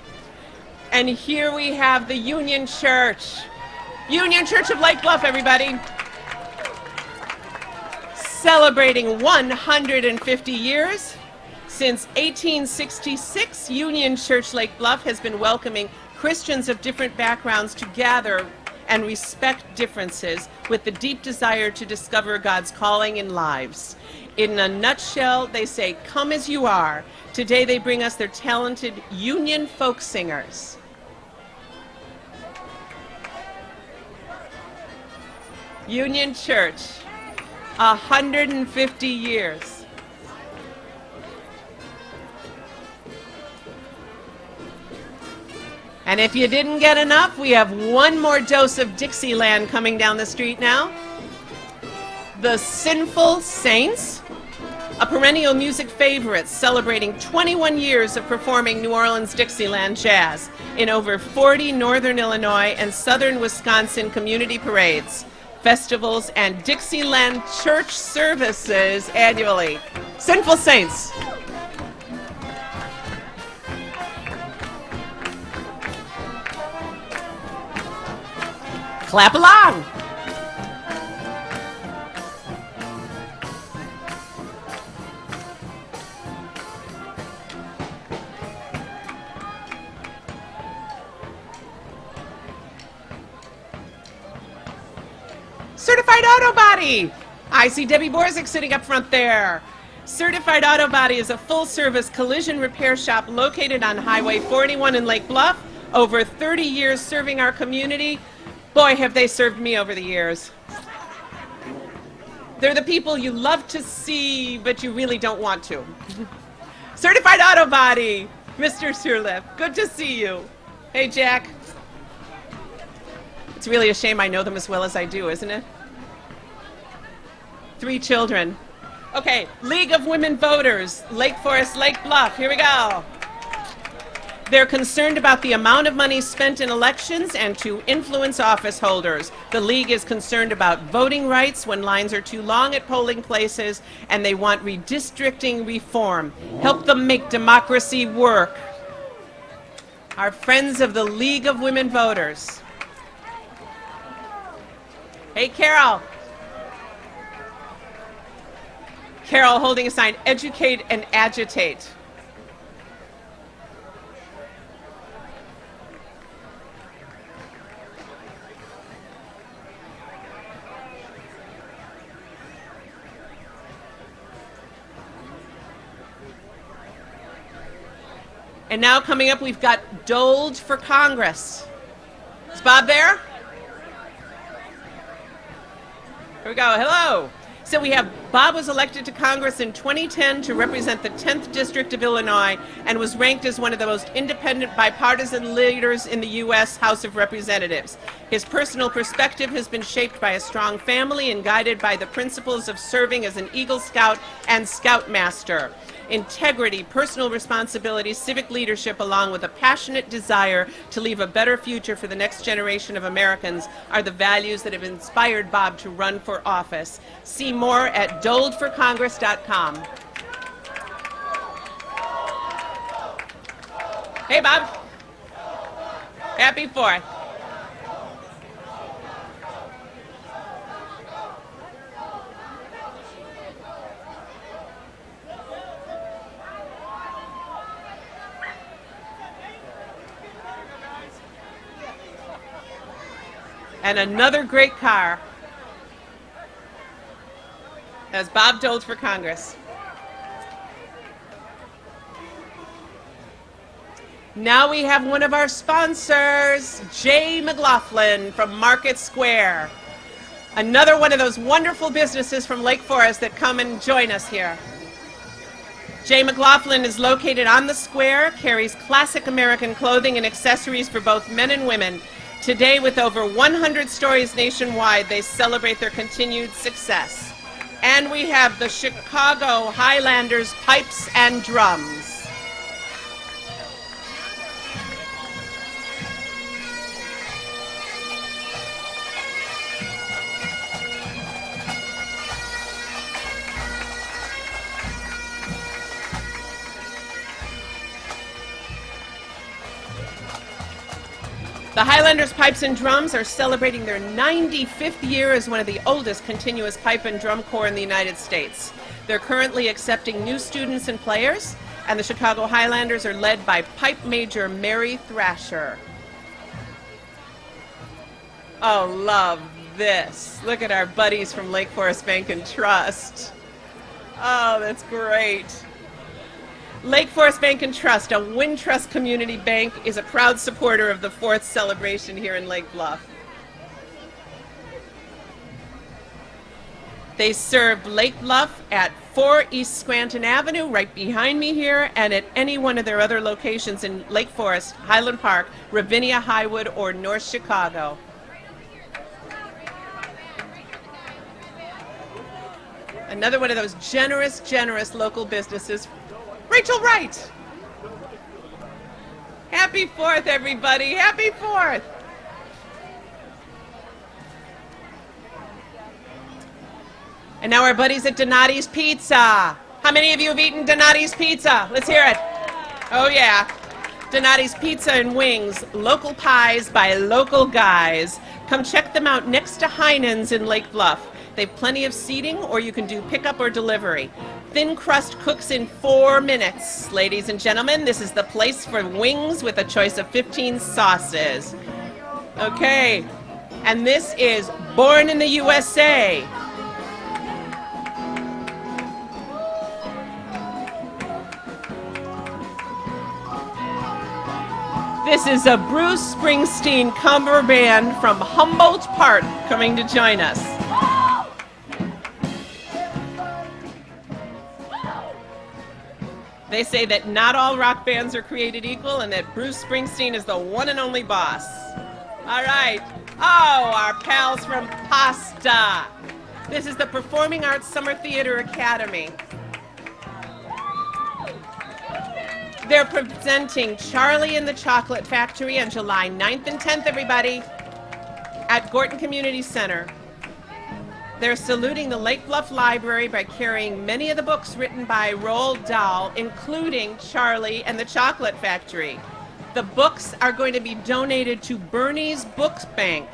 And here we have the Union Church. Union Church of Lake Bluff, everybody. Celebrating 150 years. Since 1866, Union Church Lake Bluff has been welcoming Christians of different backgrounds to gather and respect differences with the deep desire to discover God's calling in lives. In a nutshell, they say, come as you are. Today they bring us their talented Union folk singers. Union Church, 150 years. And if you didn't get enough, we have one more dose of Dixieland coming down the street now. The Sinful Saints, a perennial music favorite celebrating 21 years of performing New Orleans Dixieland jazz in over 40 northern Illinois and southern Wisconsin community parades, festivals, and Dixieland church services annually. Sinful Saints. Clap along. Certified Auto Body. I see Debbie Borzik sitting up front there. Certified Auto Body is a full-service collision repair shop located on Highway 41 in Lake Bluff. Over 30 years serving our community. Boy, have they served me over the years. They're the people you love to see, but you really don't want to. Certified Auto Body, Mr. Surliff, good to see you. Hey, Jack. It's really a shame I know them as well as I do, isn't it? 3 children. Okay, League of Women Voters, Lake Forest, Lake Bluff, here we go. They're concerned about the amount of money spent in elections and to influence office holders. The League is concerned about voting rights when lines are too long at polling places, and they want redistricting reform. Help them make democracy work. Our friends of the League of Women Voters. Hey, Carol. Carol holding a sign, educate and agitate. And now coming up, we've got Dold for Congress. Is Bob there? Here we go. Hello. So we have Bob was elected to Congress in 2010 to represent the 10th District of Illinois and was ranked as one of the most independent bipartisan leaders in the U.S. House of Representatives. His personal perspective has been shaped by a strong family and guided by the principles of serving as an Eagle Scout and Scoutmaster. Integrity, personal responsibility, civic leadership, along with a passionate desire to leave a better future for the next generation of Americans are the values that have inspired Bob to run for office. See more at doldforcongress.com. Hey, Bob. Happy 4th. And another great car as Bob Dold for Congress. Now we have one of our sponsors, Jay McLaughlin from Market Square. Another one of those wonderful businesses from Lake Forest that come and join us here. Jay McLaughlin is located on the square, carries classic American clothing and accessories for both men and women. Today, with over 100 stores nationwide, they celebrate their continued success. And we have the Chicago Highlanders Pipes and Drums. The Highlanders Pipes and Drums are celebrating their 95th year as one of the oldest continuous pipe and drum corps in the United States. They're currently accepting new students and players, and the Chicago Highlanders are led by Pipe Major Mary Thrasher. Oh, love this. Look at our buddies from Lake Forest Bank and Trust. Oh, that's great. Lake Forest Bank and Trust, a Wintrust community bank, is a proud supporter of the 4th celebration here in Lake Bluff. They serve Lake Bluff at 4 East Scranton Avenue, right behind me here, and at any one of their other locations in Lake Forest, Highland Park, Ravinia, Highwood, or North Chicago. Another one of those generous, generous local businesses. Rachel Wright. Happy 4th, everybody. Happy 4th. And now our buddies at Donati's Pizza. How many of you have eaten Donati's Pizza? Let's hear it. Oh, yeah. Donati's Pizza and Wings, local pies by local guys. Come check them out next to Heinen's in Lake Bluff. They have plenty of seating, or you can do pickup or delivery. Thin crust cooks in 4 minutes. Ladies and gentlemen, this is the place for wings with a choice of 15 sauces. Okay, and this is Born in the USA. This is a Bruce Springsteen cover band from Humboldt Park coming to join us. They say that not all rock bands are created equal and that Bruce Springsteen is the one and only boss. All right. Oh, our pals from Pasta. This is the Performing Arts Summer Theater Academy. They're presenting Charlie and the Chocolate Factory on July 9th and 10th, everybody, at Gorton Community Center. They're saluting the Lake Bluff Library by carrying many of the books written by Roald Dahl, including Charlie and the Chocolate Factory. The books are going to be donated to Bernie's Books Bank.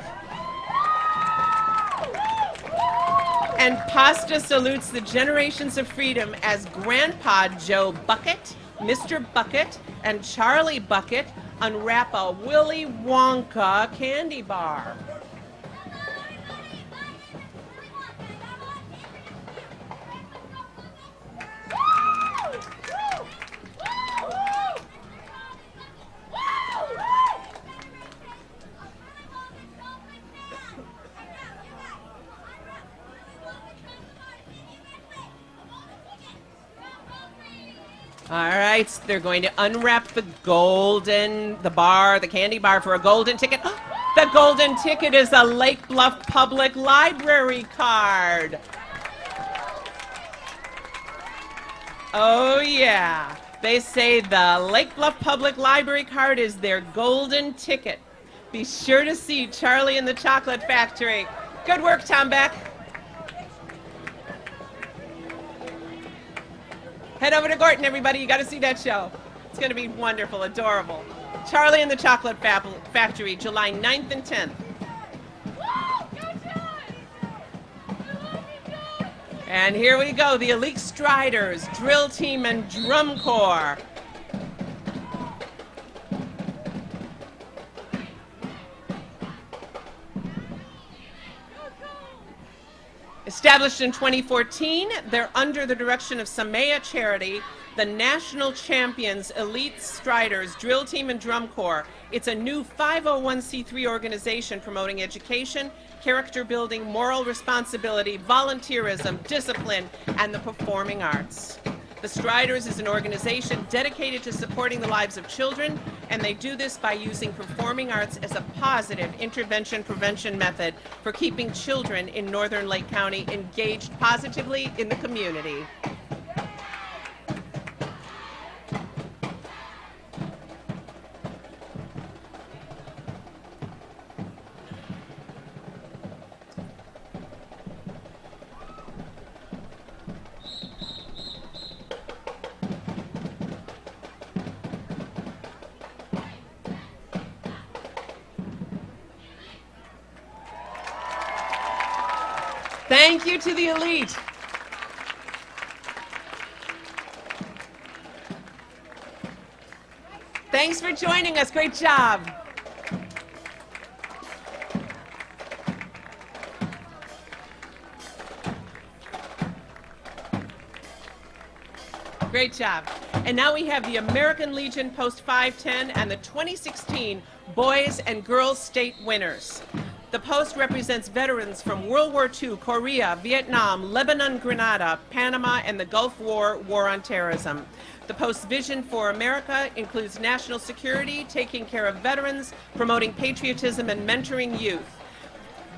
And Pasta salutes the generations of freedom as Grandpa Joe Bucket, Mr. Bucket, and Charlie Bucket unwrap a Willy Wonka candy bar. All right, they're going to unwrap the candy bar for a golden ticket. The golden ticket is a Lake Bluff Public Library card. Oh, yeah. They say the Lake Bluff Public Library card is their golden ticket. Be sure to see Charlie and the Chocolate Factory. Good work, Tom Beck. Head over to Gorton, everybody. You got to see that show. It's going to be wonderful, adorable. Charlie and the Chocolate Factory, July 9th and 10th. And here we go, the Elite Striders, Drill Team and Drum Corps. Established in 2014, they're under the direction of Samaya Charity, the National Champions Elite Striders Drill Team and Drum Corps. It's a new 501c3 organization promoting education, character building, moral responsibility, volunteerism, discipline, and the performing arts. The Striders is an organization dedicated to supporting the lives of children, and they do this by using performing arts as a positive intervention prevention method for keeping children in northern Lake County engaged positively in the community. Thank you to the Elite. Thanks for joining us. Great job. Great job. And now we have the American Legion Post 510 and the 2016 Boys and Girls State winners. The post represents veterans from World War II, Korea, Vietnam, Lebanon, Grenada, Panama, and the Gulf War on terrorism. The post's vision for America includes national security, taking care of veterans, promoting patriotism, and mentoring youth.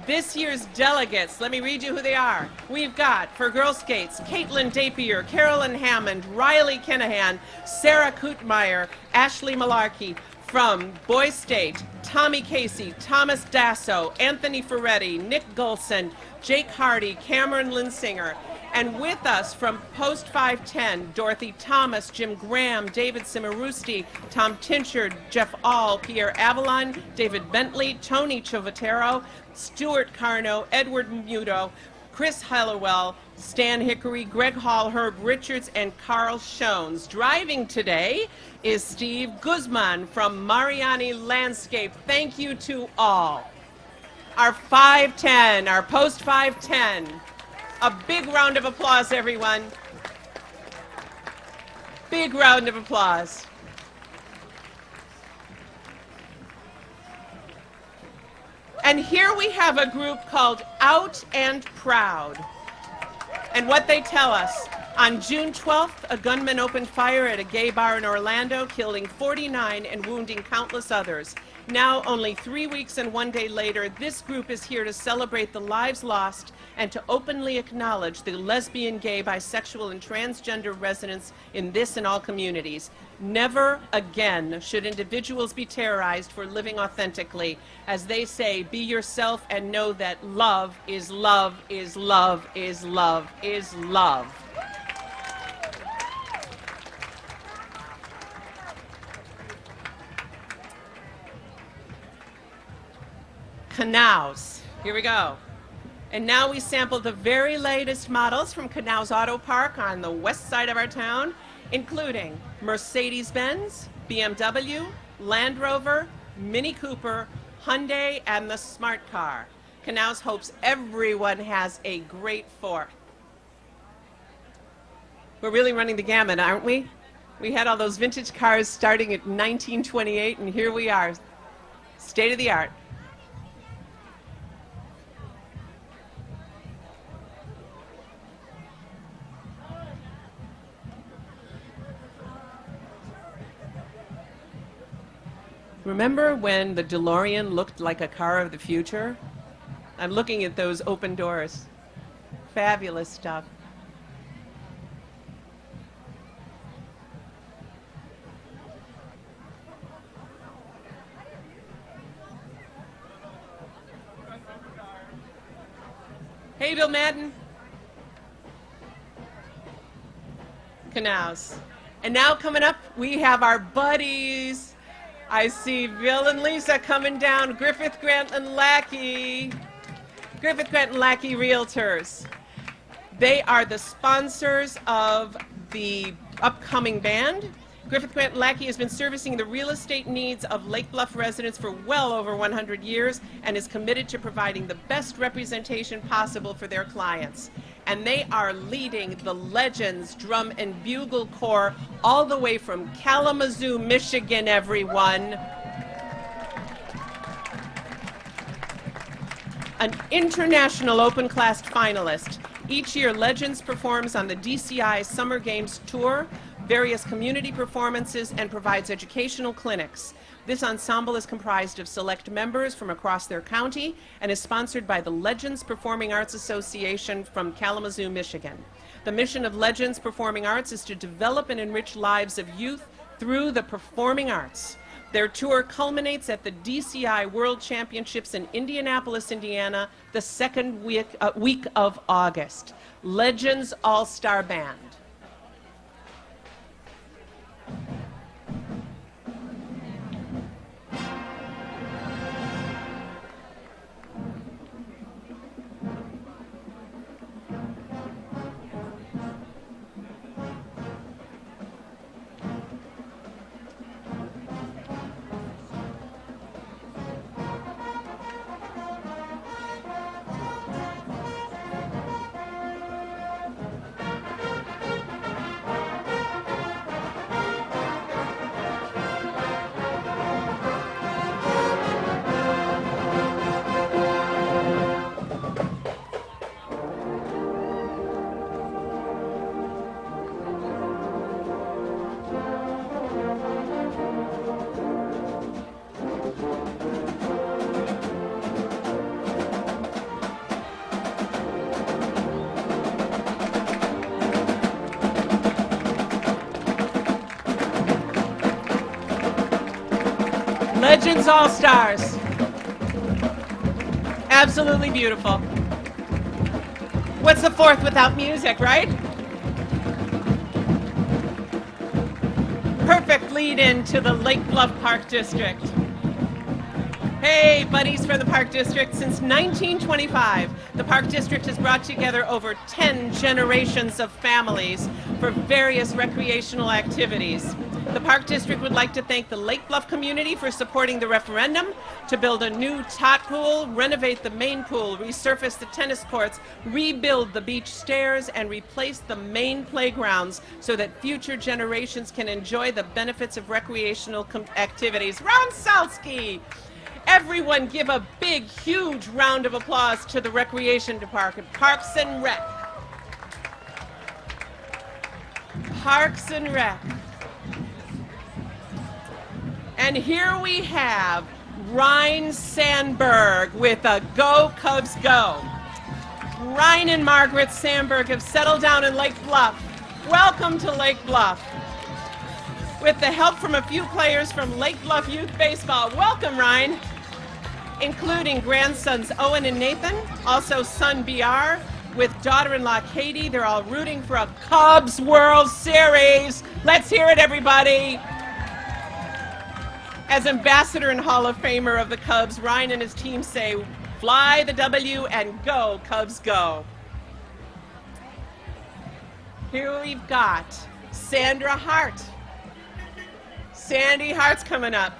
This year's delegates, let me read you who they are. We've got, for Girl Scouts, Caitlin Dapier, Carolyn Hammond, Riley Kenahan, Sarah Kootmeyer, Ashley Malarkey. From Boys State, Tommy Casey, Thomas Dasso, Anthony Ferretti, Nick Gulson, Jake Hardy, Cameron Linsinger. And with us from Post 510, Dorothy Thomas, Jim Graham, David Cimarusti, Tom Tinchard, Jeff All, Pierre Avalon, David Bentley, Tony Chovatero, Stuart Carno, Edward Muto, Chris Hallowell, Stan Hickory, Greg Hall, Herb Richards, and Carl Shones. Driving today is Steve Guzman from Mariani Landscape. Thank you to all. Our 510, our Post 510. A big round of applause, everyone. Big round of applause. And here we have a group called Out and Proud. And what they tell us, on June 12th, a gunman opened fire at a gay bar in Orlando, killing 49 and wounding countless others. Now, only 3 weeks and 1 day later, this group is here to celebrate the lives lost and to openly acknowledge the lesbian, gay, bisexual, and transgender residents in this and all communities. Never again should individuals be terrorized for living authentically. As they say, be yourself and know that love is love is love is love is love. Knaus. Here we go. And now we sample the very latest models from Knaus Auto Park on the west side of our town, including Mercedes-Benz, BMW, Land Rover, Mini Cooper, Hyundai, and the Smart Car. Knaus hopes everyone has a great 4th. We're really running the gamut, aren't we? We had all those vintage cars starting at 1928, and here we are, state of the art. Remember when the DeLorean looked like a car of the future? I'm looking at those open doors. Fabulous stuff. Hey, Bill Madden. Canals. And now coming up, we have our buddies. I see Bill and Lisa coming down. Griffith, Grant, and Lackey. Griffith, Grant, and Lackey Realtors. They are the sponsors of the upcoming band. Griffith, Grant, and Lackey has been servicing the real estate needs of Lake Bluff residents for well over 100 years and is committed to providing the best representation possible for their clients. And they are leading the Legends Drum and Bugle Corps all the way from Kalamazoo, Michigan, everyone. An international open-classed finalist. Each year, Legends performs on the DCI Summer Games Tour, various community performances, and provides educational clinics. This ensemble is comprised of select members from across their county and is sponsored by the Legends Performing Arts Association from Kalamazoo, Michigan. The mission of Legends Performing Arts is to develop and enrich lives of youth through the performing arts. Their tour culminates at the DCI World Championships in Indianapolis, Indiana, the second week of August. Legends All-Star Band. Legends All-Stars. Absolutely beautiful. What's the fourth without music, right? Perfect lead-in to the Lake Bluff Park District. Hey, buddies from the Park District. Since 1925, the Park District has brought together over 10 generations of families for various recreational activities. The Park District would like to thank the Lake Bluff community for supporting the referendum to build a new tot pool, renovate the main pool, resurface the tennis courts, rebuild the beach stairs, and replace the main playgrounds so that future generations can enjoy the benefits of recreational activities. Ron Salsky! Everyone give a big, huge round of applause to the Recreation Department, Parks and Rec. Parks and Rec. And here we have Ryan Sandberg with a Go Cubs Go. Ryan and Margaret Sandberg have settled down in Lake Bluff. Welcome to Lake Bluff. With the help from a few players from Lake Bluff Youth Baseball. Welcome, Ryan. Including grandsons Owen and Nathan, also son BR, with daughter-in-law Katie. They're all rooting for a Cubs World Series. Let's hear it, everybody. As ambassador and Hall of Famer of the Cubs, Ryan and his team say, fly the W and go, Cubs, go. Here we've got Sandra Hart. Sandy Hart's coming up.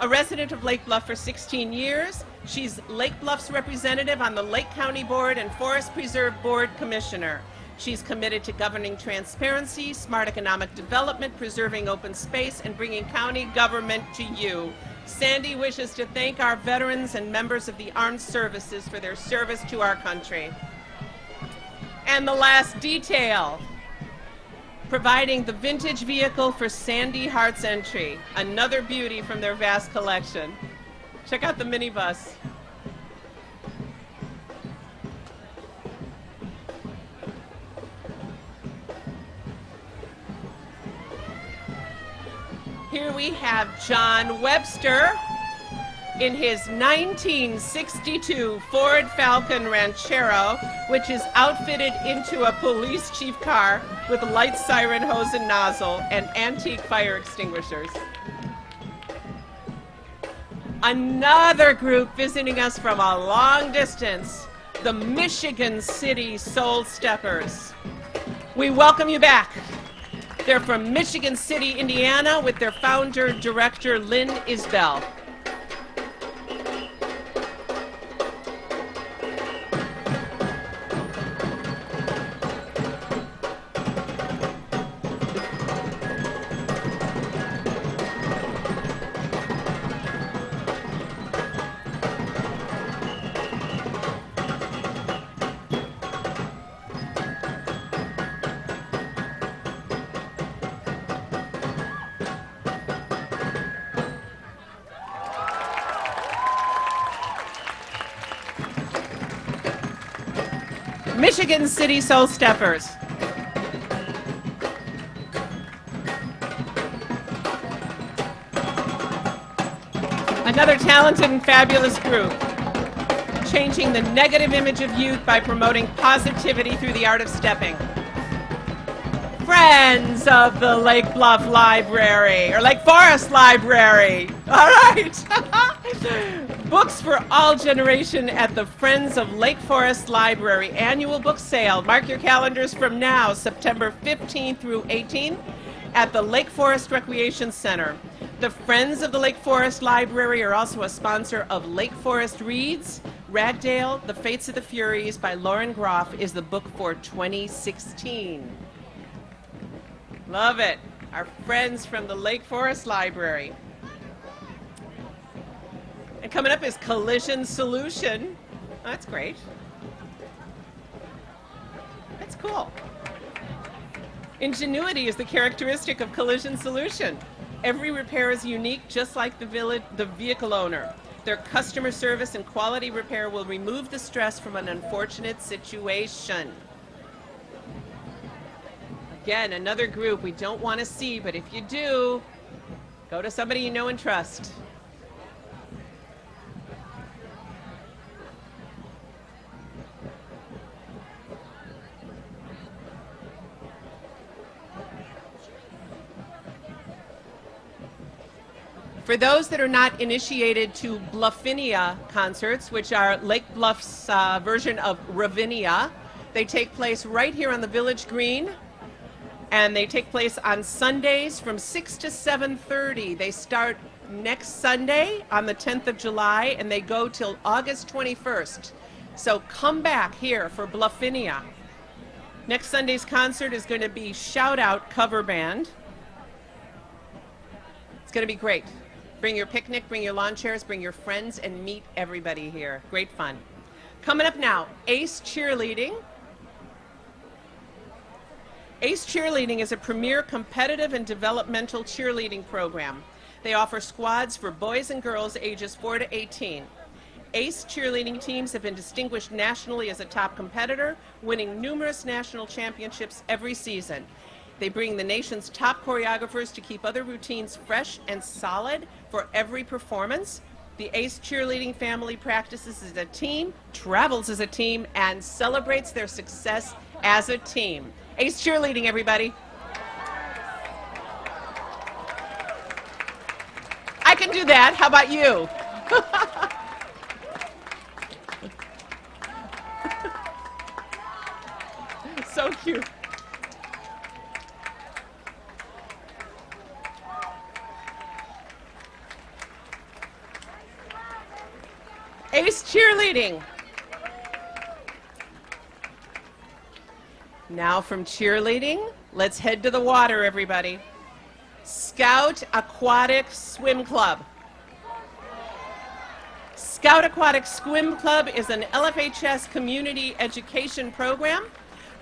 A resident of Lake Bluff for 16 years, she's Lake Bluff's representative on the Lake County Board and Forest Preserve Board Commissioner. She's committed to governing transparency, smart economic development, preserving open space, and bringing county government to you. Sandy wishes to thank our veterans and members of the armed services for their service to our country. And the last detail, providing the vintage vehicle for Sandy Hart's entry, another beauty from their vast collection. Check out the minibus. Here we have John Webster in his 1962 Ford Falcon Ranchero, which is outfitted into a police chief car with light, siren hose and nozzle and antique fire extinguishers. Another group visiting us from a long distance, the Michigan City Soul Steppers. We welcome you back. They're from Michigan City, Indiana, with their founder, director, Lynn Isbell. Michigan City Soul Steppers. Another talented and fabulous group, changing the negative image of youth by promoting positivity through the art of stepping. Friends of the Lake Bluff Library, or Lake Forest Library. All right. Books for all generation at the Friends of Lake Forest Library annual book sale. Mark your calendars from now, September 15th through 18th at the Lake Forest Recreation Center. The Friends of the Lake Forest Library are also a sponsor of Lake Forest Reads. Ragdale, The Fates of the Furies by Lauren Groff is the book for 2016. Love it. Our friends from the Lake Forest Library. And coming up is Collision Solution. Oh, that's great. That's cool. Ingenuity is the characteristic of Collision Solution. Every repair is unique, just like the vehicle owner. Their customer service and quality repair will remove the stress from an unfortunate situation. Again, another group we don't want to see, but if you do, go to somebody you know and trust. For those that are not initiated to Bluffinia concerts, which are Lake Bluff's version of Ravinia, they take place right here on the Village Green, and they take place on Sundays from 6 to 7:30. They start next Sunday on the 10th of July, and they go till August 21st. So come back here for Bluffinia. Next Sunday's concert is going to be Shout Out Cover Band. It's going to be great. Bring your picnic, bring your lawn chairs, bring your friends, and meet everybody here. Great fun. Coming up now, Ace Cheerleading. Ace Cheerleading is a premier competitive and developmental cheerleading program. They offer squads for boys and girls ages 4 to 18. Ace cheerleading teams have been distinguished nationally as a top competitor, winning numerous national championships every season. They bring the nation's top choreographers to keep other routines fresh and solid for every performance. The Ace Cheerleading family practices as a team, travels as a team, and celebrates their success as a team. Ace Cheerleading, everybody. I can do that. How about you? So cute. Ace Cheerleading. Now from cheerleading, let's head to the water, everybody. Scout Aquatic Swim Club. Scout Aquatic Swim Club is an LFHS community education program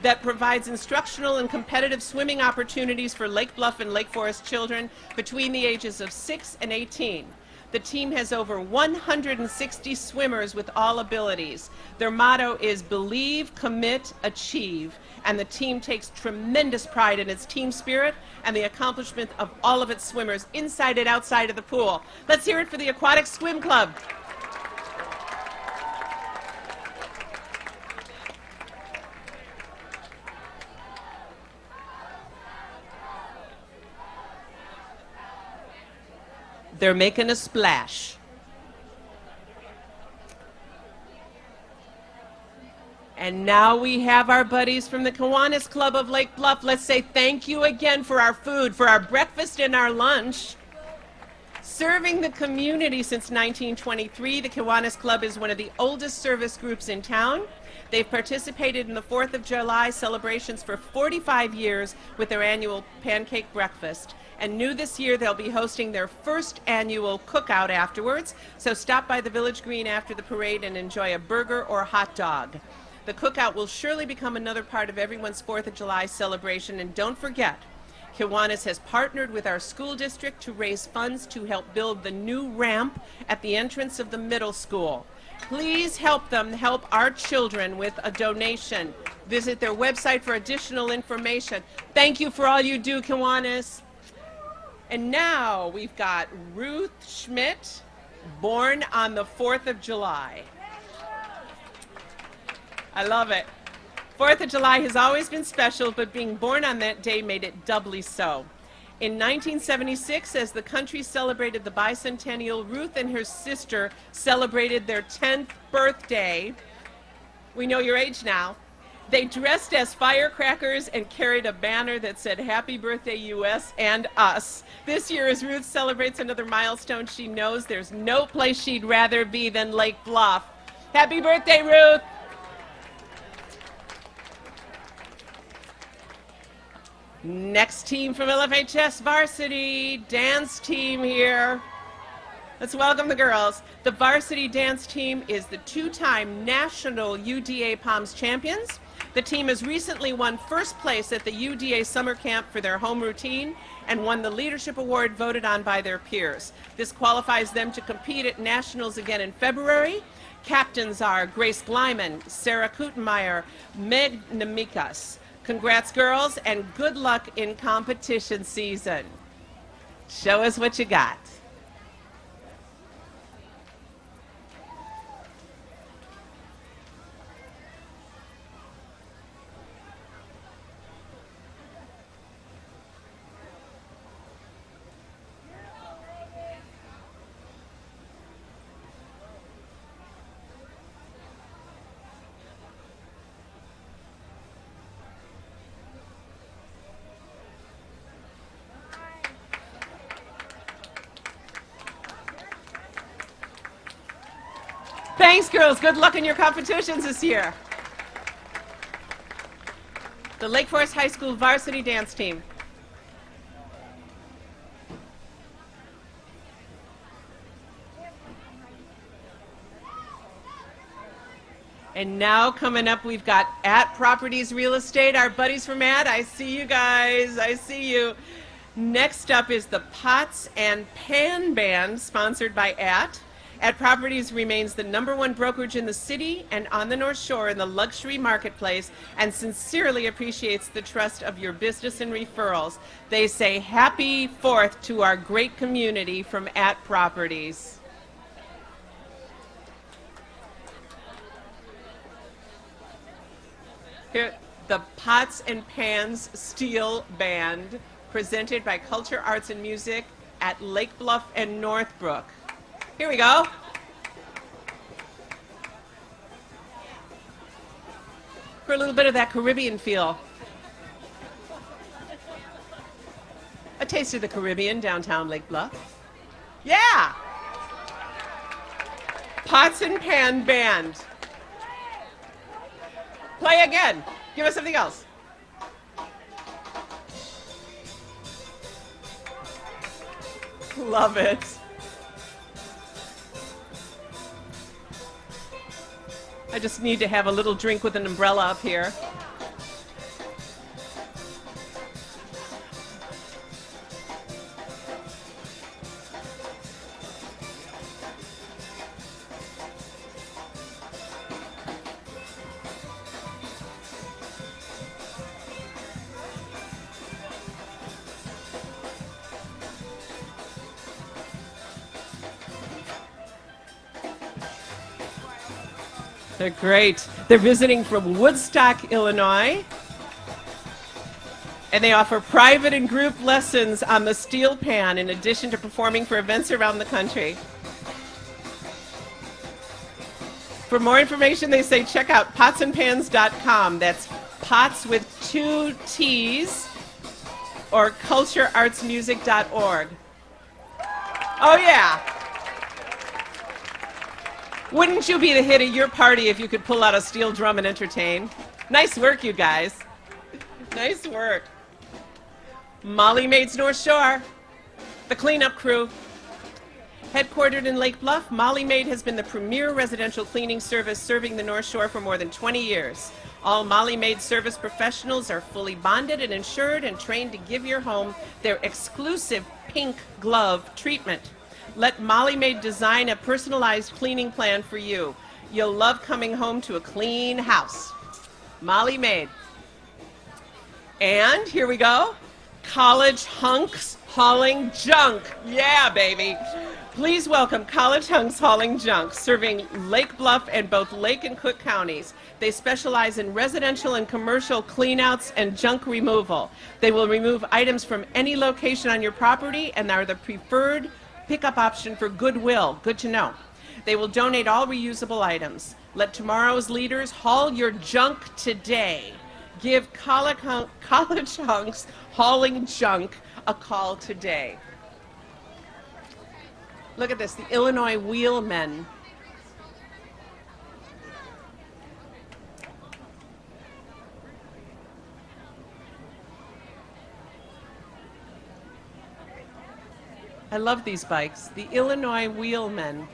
that provides instructional and competitive swimming opportunities for Lake Bluff and Lake Forest children between the ages of 6 and 18. The team has over 160 swimmers with all abilities. Their motto is believe, commit, achieve, and the team takes tremendous pride in its team spirit and the accomplishment of all of its swimmers inside and outside of the pool. Let's hear it for the Aquatic Swim Club. They're making a splash. And now we have our buddies from the Kiwanis Club of Lake Bluff. Let's say thank you again for our food, for our breakfast and our lunch. Serving the community since 1923, the Kiwanis Club is one of the oldest service groups in town. They've participated in the 4th of July celebrations for 45 years with their annual pancake breakfast. And new this year, they'll be hosting their first annual cookout afterwards. So stop by the Village Green after the parade and enjoy a burger or hot dog. The cookout will surely become another part of everyone's 4th of July celebration. And don't forget, Kiwanis has partnered with our school district to raise funds to help build the new ramp at the entrance of the middle school. Please help them help our children with a donation. Visit their website for additional information. Thank you for all you do, Kiwanis. And now we've got Ruth Schmidt, born on the 4th of July. I love it. 4th of July has always been special, but being born on that day made it doubly so. In 1976, as the country celebrated the bicentennial, Ruth and her sister celebrated their 10th birthday. We know your age now. They dressed as firecrackers and carried a banner that said, "Happy Birthday, U.S. and us." This year, as Ruth celebrates another milestone, she knows there's no place she'd rather be than Lake Bluff. Happy birthday, Ruth! Next team from LFHS varsity, dance team here. Let's welcome the girls. The varsity dance team is the two-time national UDA Palms champions. The team has recently won first place at the UDA summer camp for their home routine and won the leadership award voted on by their peers. This qualifies them to compete at nationals again in February. Captains are Grace Glyman, Sarah Kutenmeyer, Meg Namikas. Congrats, girls, and good luck in competition season. Show us what you got. Thanks, girls. Good luck in your competitions this year. The Lake Forest High School varsity dance team. And now coming up, we've got At Properties Real Estate, our buddies from At. I see you guys. I see you. Next up is the Pots and Pan Band, sponsored by At. At Properties remains the #1 brokerage in the city and on the North Shore in the luxury marketplace and sincerely appreciates the trust of your business and referrals. They say happy 4th to our great community from At Properties. Here, the Pots and Pans Steel Band, presented by Culture, Arts, and Music at Lake Bluff and Northbrook. Here we go. For a little bit of that Caribbean feel. A taste of the Caribbean, downtown Lake Bluff. Yeah! Pots and Pan Band. Play again. Give us something else. Love it. I just need to have a little drink with an umbrella up here. They're great. They're visiting from Woodstock, Illinois. And they offer private and group lessons on the steel pan in addition to performing for events around the country. For more information, they say check out potsandpans.com. That's pots with 2 T's, or cultureartsmusic.org. Oh, yeah. Wouldn't you be the hit of your party if you could pull out a steel drum and entertain? Nice work, you guys. Nice work. Molly Maid's North Shore, the cleanup crew. Headquartered in Lake Bluff, Molly Maid has been the premier residential cleaning service serving the North Shore for more than 20 years. All Molly Maid service professionals are fully bonded and insured and trained to give your home their exclusive pink glove treatment. Let Molly Maid design a personalized cleaning plan for you. You'll love coming home to a clean house. Molly Maid. And here we go. College Hunks Hauling Junk. Yeah, baby. Please welcome College Hunks Hauling Junk, serving Lake Bluff and both Lake and Cook counties. They specialize in residential and commercial cleanouts and junk removal. They will remove items from any location on your property and are the preferred pickup option for Goodwill. Good to know. They will donate all reusable items. Let tomorrow's leaders haul your junk today. Give College Hunks Hauling Junk a call today. Look at this, the Illinois Wheelmen. I love these bikes, the Illinois Wheelmen.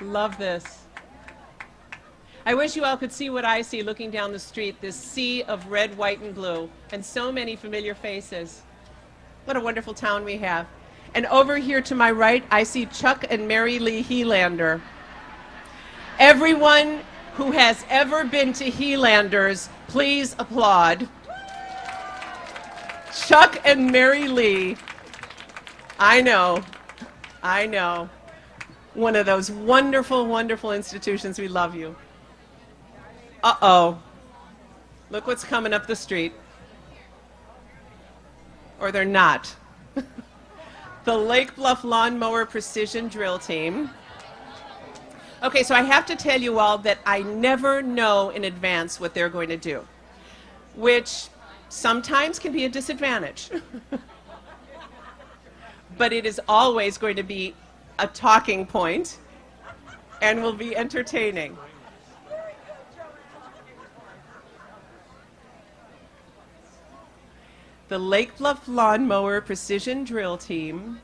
Love this. I wish you all could see what I see looking down the street, this sea of red, white, and blue, and so many familiar faces. What a wonderful town we have. And over here to my right, I see Chuck and Mary Lee Helander. Everyone who has ever been to Helanders, please applaud. Chuck and Mary Lee. I know. One of those wonderful, wonderful institutions. We love you. Uh-oh. Look what's coming up the street. Or they're not. The Lake Bluff Lawnmower Precision Drill Team. Okay, so I have to tell you all that I never know in advance what they're going to do, which sometimes can be a disadvantage. But it is always going to be a talking point and will be entertaining. The Lake Bluff Lawnmower Precision Drill Team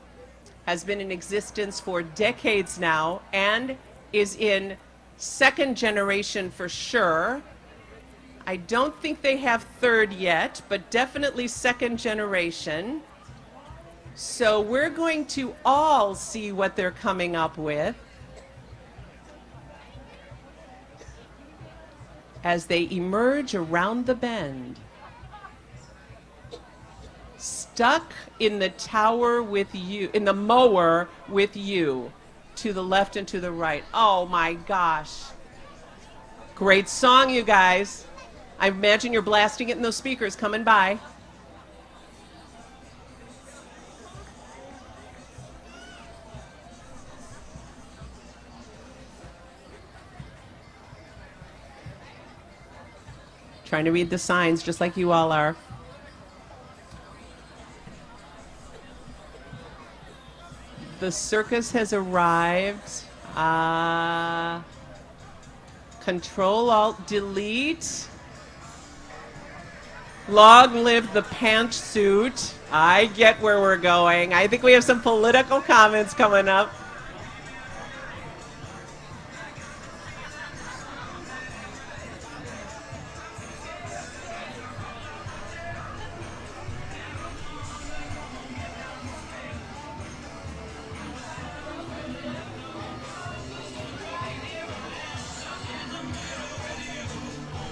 has been in existence for decades now and is in second generation for sure. I don't think they have third yet, but definitely second generation. So we're going to all see what they're coming up with as they emerge around the bend. Stuck in the tower with you, in the mower with you, to the left and to the right. Oh my gosh. Great song, you guys. I imagine you're blasting it in those speakers coming by. Trying to read the signs just like you all are. The circus has arrived. Control Alt Delete. Long live the pantsuit. I get where we're going. I think we have some political comments coming up.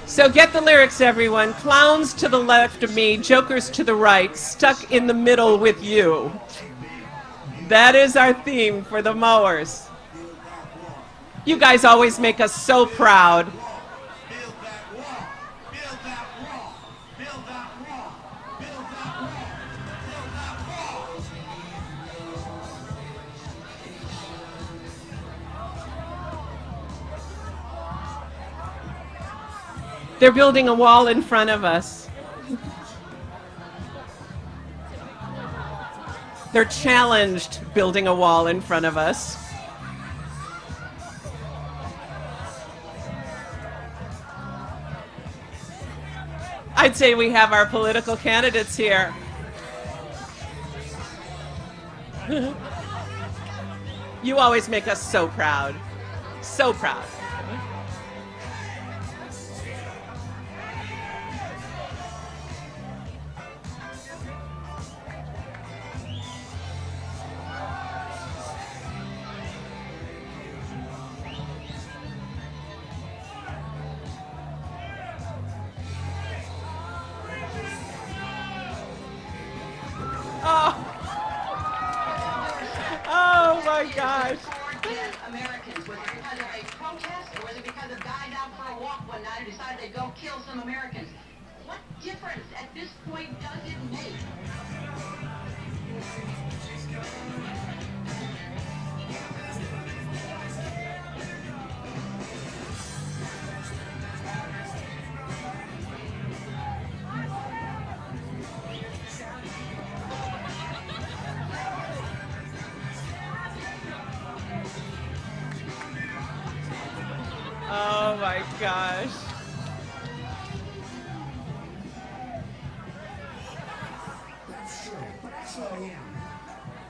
So get the lyrics, everyone. Clowns to the left of me, jokers to the right, stuck in the middle with you. That is our theme for the mowers. You guys always make us so proud. They're building a wall in front of us. They're challenged building a wall in front of us. I'd say we have our political candidates here. You always make us so proud. So proud. Oh my gosh. Americans, whether because of a protest or whether because of guys out for a walk one night who decided they'd go kill some Americans. What difference at this point does it make? Oh my gosh. That's true, but actually I am.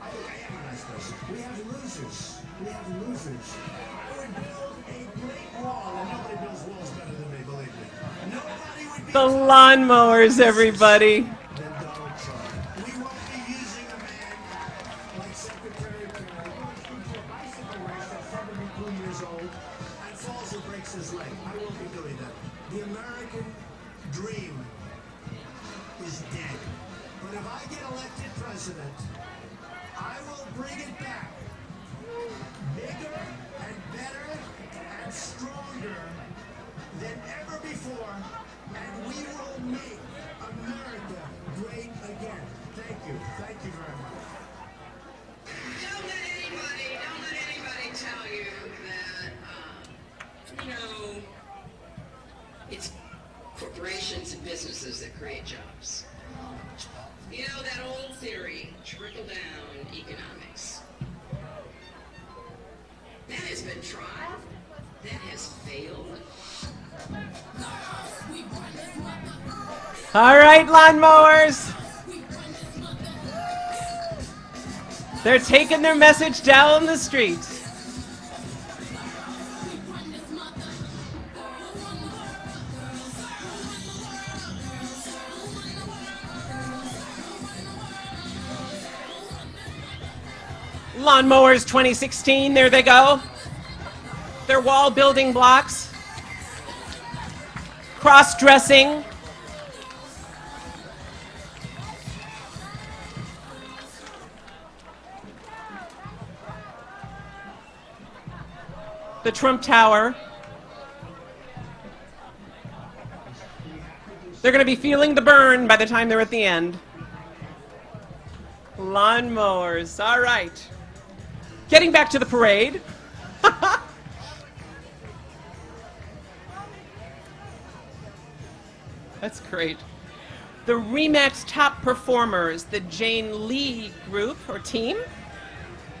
I think I am a nice person. We have losers. We have losers. I would build a great wall, and nobody builds walls better than me, believe me. Nobody would be The lawnmowers, everybody. than Donald Trump. We won't be using a man like Secretary Kerry who goes into a bicycle race that's 72 years old and falls and breaks his leg. I won't be doing that. The American dream is dead. But if I get elected president, I will bring it back. Bigger and better and stronger than ever before. And we will make America great again. Thank you. Thank you very much. Don't let anybody tell you that, it's corporations and businesses that create jobs. You know, that old theory, trickle-down economics. That has been tried. That has failed. All right, lawnmowers. They're taking their message down the street. Lawnmowers 2016, there they go. They're wall building blocks. Cross-dressing. The Trump Tower. They're going to be feeling the burn by the time they're at the end. Lawnmowers, all right. Getting back to the parade. That's great. The RE/MAX top performers, the Jane Lee group or team.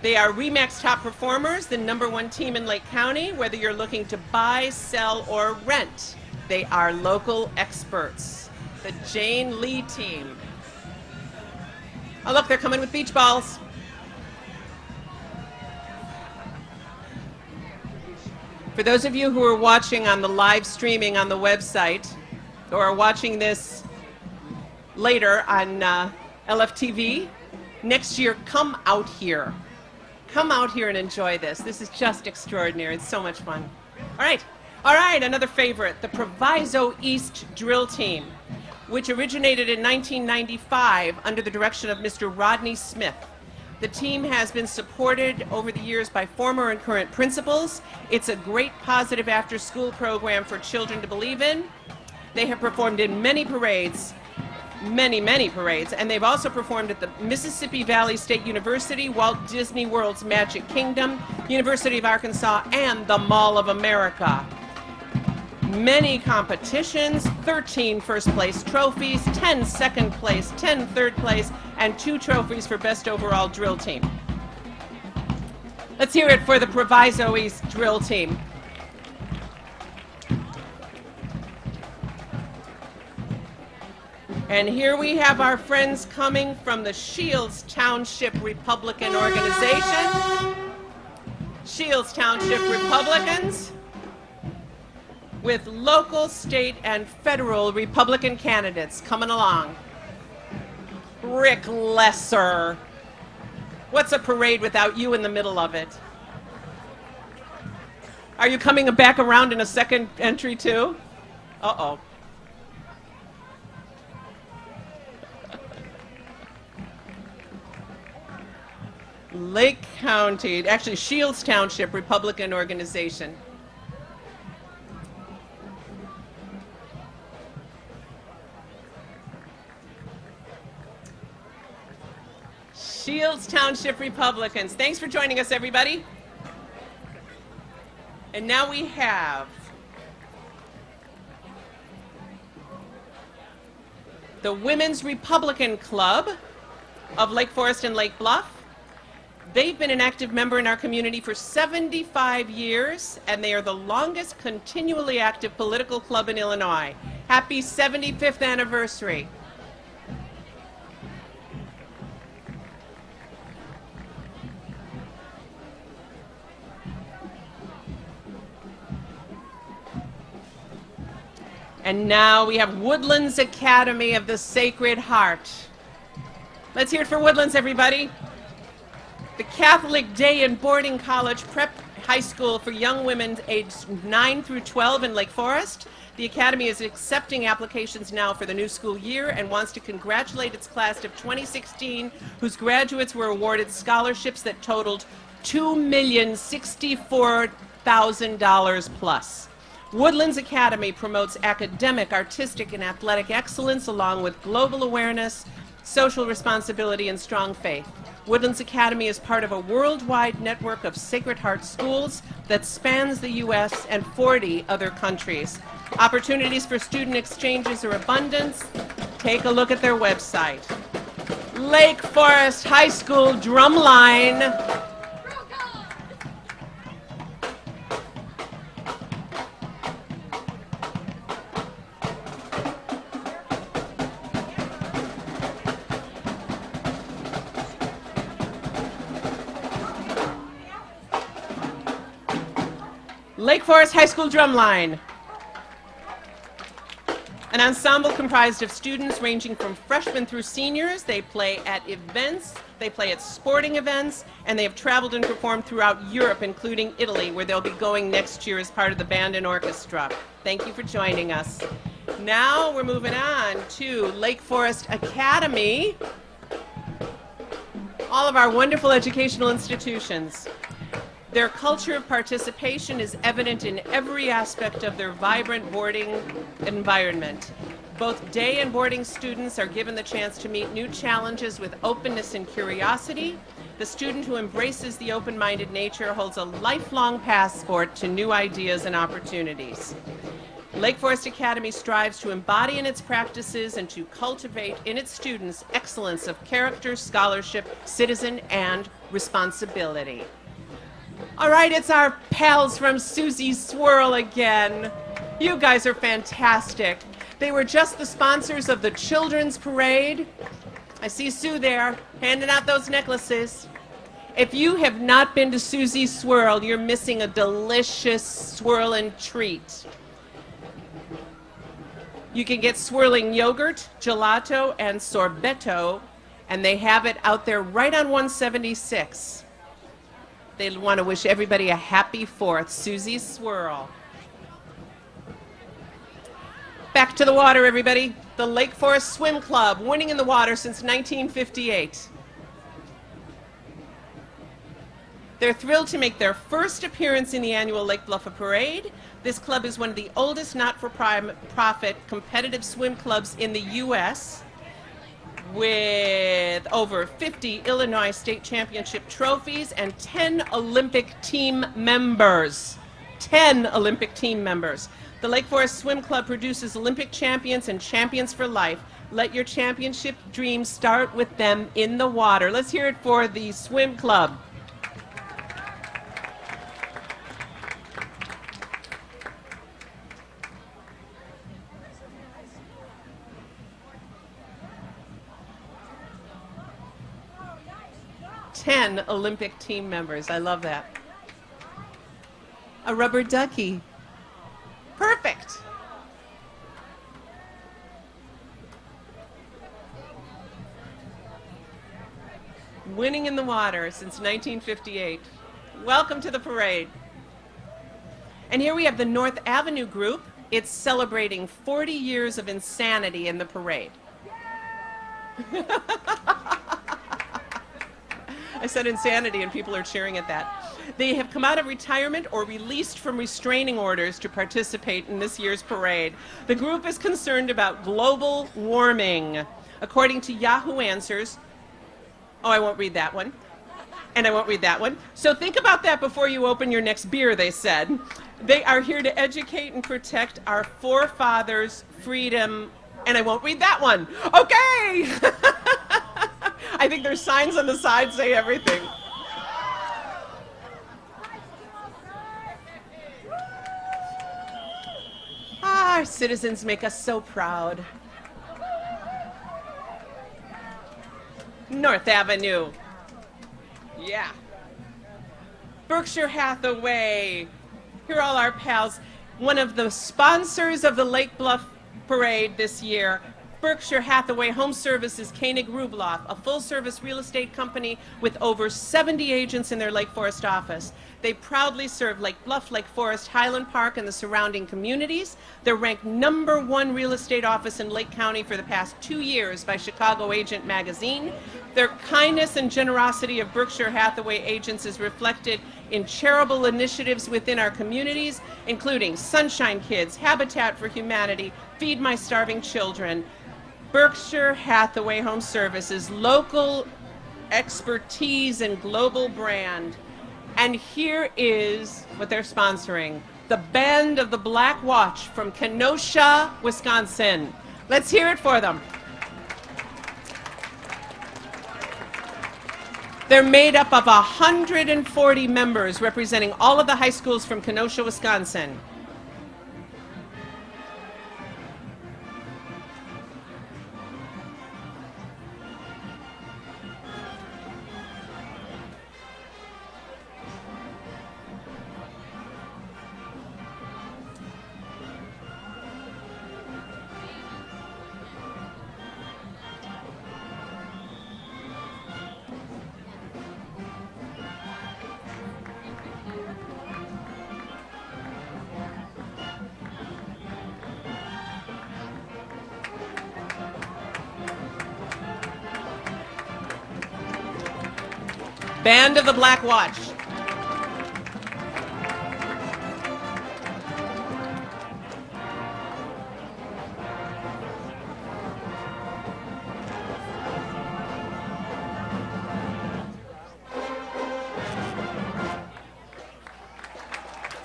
They are RE/MAX top performers, the #1 team in Lake County, whether you're looking to buy, sell, or rent. They are local experts. the Jane Lee team. Oh, look, they're coming with beach balls. For those of you who are watching on the live streaming on the website or are watching this later on LFTV, next year, come out here. Come out here and enjoy this. This is just extraordinary. It's so much fun. All right, another favorite, the Proviso East Drill Team, which originated in 1995 under the direction of Mr. Rodney Smith. The team has been supported over the years by former and current principals. It's a great positive after-school program for children to believe in. They have performed in many parades, many parades, and they've also performed at the Mississippi Valley State University, Walt Disney World's Magic Kingdom, University of Arkansas, and the Mall of America. Many competitions, 13 first place trophies, 10 second place, 10 third place, and 2 trophies for best overall drill team. Let's hear it for the Proviso East Drill Team. And here we have our friends coming from the Shields Township Republican Organization. Shields Township Republicans, with local, state, and federal Republican candidates coming along. Rick Lesser. What's a parade without you in the middle of it? Are you coming back around in a second entry too? Uh-oh. Lake County, actually Shields Township Republican Organization. Shields Township Republicans. Thanks for joining us, everybody. And now we have the Women's Republican Club of Lake Forest and Lake Bluff. They've been an active member in our community for 75 years, and they are the longest continually active political club in Illinois. Happy 75th anniversary. And now we have Woodlands Academy of the Sacred Heart. Let's hear it for Woodlands, everybody. The Catholic Day and Boarding College Prep High School for young women aged 9 through 12 in Lake Forest. The Academy is accepting applications now for the new school year and wants to congratulate its class of 2016, whose graduates were awarded scholarships that totaled $2,064,000 plus. Woodlands Academy promotes academic, artistic, and athletic excellence along with global awareness, social responsibility, and strong faith. Woodlands Academy is part of a worldwide network of Sacred Heart schools that spans the U.S. and 40 other countries. Opportunities for student exchanges are abundant. Take a look at their website. Lake Forest High School Drumline. Lake Forest High School Drumline. An ensemble comprised of students ranging from freshmen through seniors. They play at events, they play at sporting events, and they have traveled and performed throughout Europe, including Italy, where they'll be going next year as part of the band and orchestra. Thank you for joining us. Now we're moving on to Lake Forest Academy. All of our wonderful educational institutions. Their culture of participation is evident in every aspect of their vibrant boarding environment. Both day and boarding students are given the chance to meet new challenges with openness and curiosity. The student who embraces the open-minded nature holds a lifelong passport to new ideas and opportunities. Lake Forest Academy strives to embody in its practices and to cultivate in its students excellence of character, scholarship, citizen, and responsibility. All right, it's our pals from Susie's Swirl again. You guys are fantastic. They were just the sponsors of the children's parade. I see Sue there, handing out those necklaces. If you have not been to Susie's Swirl, you're missing a delicious swirling treat. You can get swirling yogurt, gelato, and sorbetto, and they have it out there right on 176. They want to wish everybody a happy 4th. Susie's Swirl. Back to the water, everybody. The Lake Forest Swim Club, winning in the water since 1958. They're thrilled to make their first appearance in the annual Lake Bluff Parade. This club is one of the oldest not-for-profit competitive swim clubs in the U.S., with over 50 Illinois State Championship trophies and 10 Olympic team members. 10 Olympic team members. The Lake Forest Swim Club produces Olympic champions and champions for life. Let your championship dreams start with them in the water. Let's hear it for the swim club. Ten Olympic team members. I love that. A rubber ducky. Perfect. Winning in the water since 1958. Welcome to the parade. And here we have the North Avenue group. It's celebrating 40 years of insanity in the parade. I said insanity and people are cheering at that. They have come out of retirement or released from restraining orders to participate in this year's parade. The group is concerned about global warming. According to Yahoo Answers, I won't read that one. And I won't read that one. So think about that before you open your next beer, they said. They are here to educate and protect our forefathers' freedom. And I won't read that one. Okay! I think there's signs on the side say everything. Our citizens make us so proud. North Avenue. Yeah. Berkshire Hathaway. Here are all our pals. One of the sponsors of the Lake Bluff Parade this year, Berkshire Hathaway Home Services Koenig Rubloff, a full-service real estate company with over 70 agents in their Lake Forest office. They proudly serve Lake Bluff, Lake Forest, Highland Park, and the surrounding communities. They're ranked #1 real estate office in Lake County for the past 2 years by Chicago Agent Magazine. Their kindness and generosity of Berkshire Hathaway agents is reflected in charitable initiatives within our communities, including Sunshine Kids, Habitat for Humanity, Feed My Starving Children. Berkshire Hathaway Home Services, local expertise and global brand. And here is what they're sponsoring. The Band of the Black Watch from Kenosha, Wisconsin. Let's hear it for them. They're made up of 140 members representing all of the high schools from Kenosha, Wisconsin. Band of the Black Watch.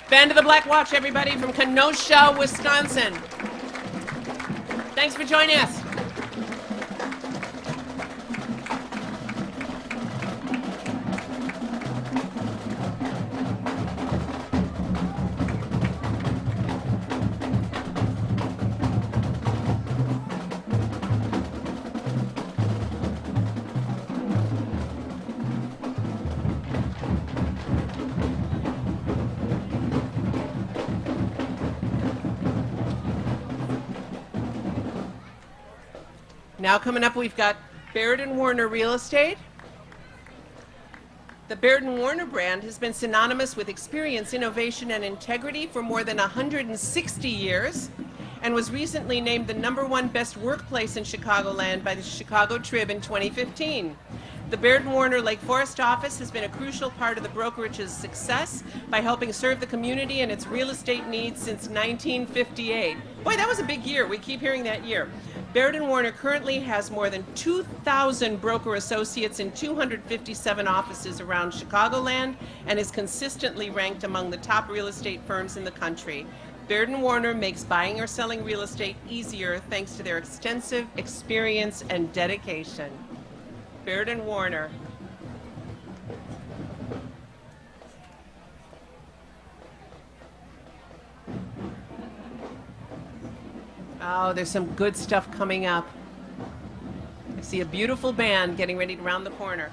Band of the Black Watch, everybody, from Kenosha, Wisconsin. Thanks for joining us. Now coming up, we've got Baird & Warner Real Estate. The Baird & Warner brand has been synonymous with experience, innovation, and integrity for more than 160 years and was recently named the #1 best workplace in Chicagoland by the Chicago Trib in 2015. The Baird & Warner Lake Forest office has been a crucial part of the brokerage's success by helping serve the community and its real estate needs since 1958. Boy, that was a big year. We keep hearing that year. Baird & Warner currently has more than 2,000 broker associates in 257 offices around Chicagoland and is consistently ranked among the top real estate firms in the country. Baird & Warner makes buying or selling real estate easier thanks to their extensive experience and dedication. Baird & Warner. Oh, there's some good stuff coming up. I see a beautiful band getting ready to round the corner.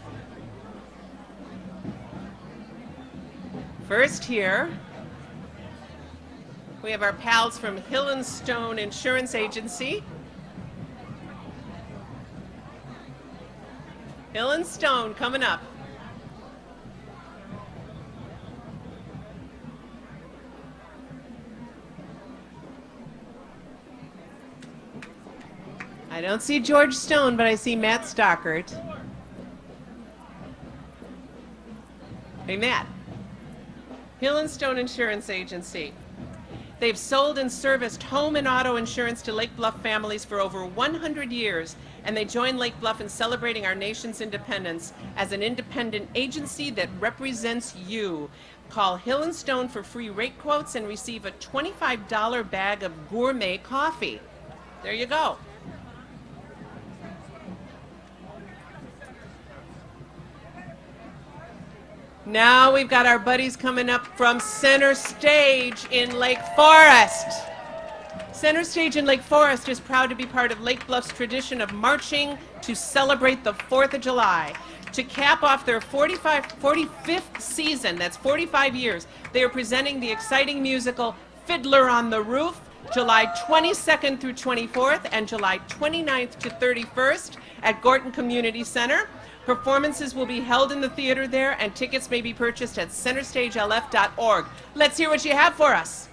First here, we have our pals from Hill & Stone Insurance Agency. Hill & Stone coming up. I don't see George Stone, but I see Matt Stockert. Hey, Matt. Hill & Stone Insurance Agency. They've sold and serviced home and auto insurance to Lake Bluff families for over 100 years, and they join Lake Bluff in celebrating our nation's independence as an independent agency that represents you. Call Hill & Stone for free rate quotes and receive a $25 bag of gourmet coffee. There you go. Now we've got our buddies coming up from Center Stage in Lake Forest. Center Stage in Lake Forest is proud to be part of Lake Bluff's tradition of marching to celebrate the 4th of July. To cap off their 45th season, that's 45 years, they are presenting the exciting musical Fiddler on the Roof, July 22nd through 24th and July 29th to 31st at Gorton Community Center. Performances will be held in the theater there, and tickets may be purchased at centerstagelf.org. Let's hear what you have for us.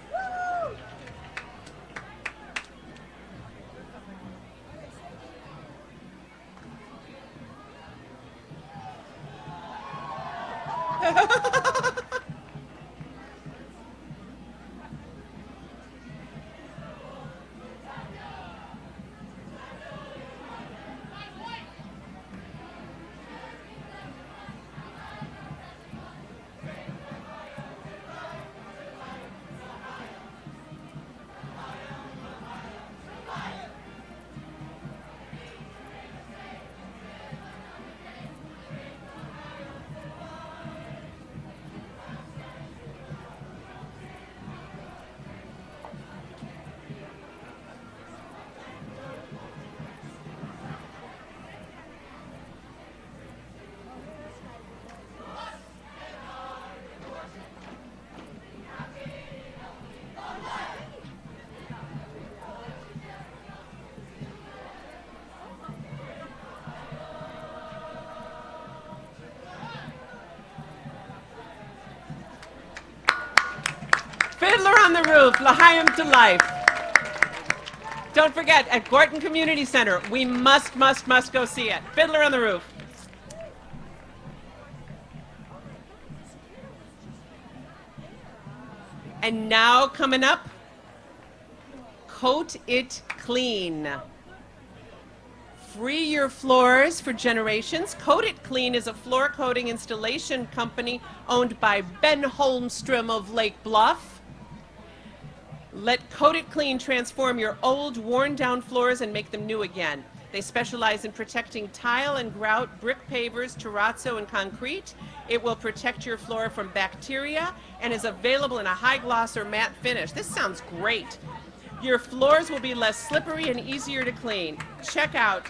Fiddler on the Roof, L'Chaim to Life. Don't forget, at Gorton Community Center, we must go see it. Fiddler on the Roof. And now coming up, Coat It Clean. Free your floors for generations. Coat It Clean is a floor coating installation company owned by Ben Holmstrom of Lake Bluff. Let Coat It Clean transform your old, worn-down floors and make them new again. They specialize in protecting tile and grout, brick pavers, terrazzo, and concrete. It will protect your floor from bacteria and is available in a high gloss or matte finish. This sounds great. Your floors will be less slippery and easier to clean. Check out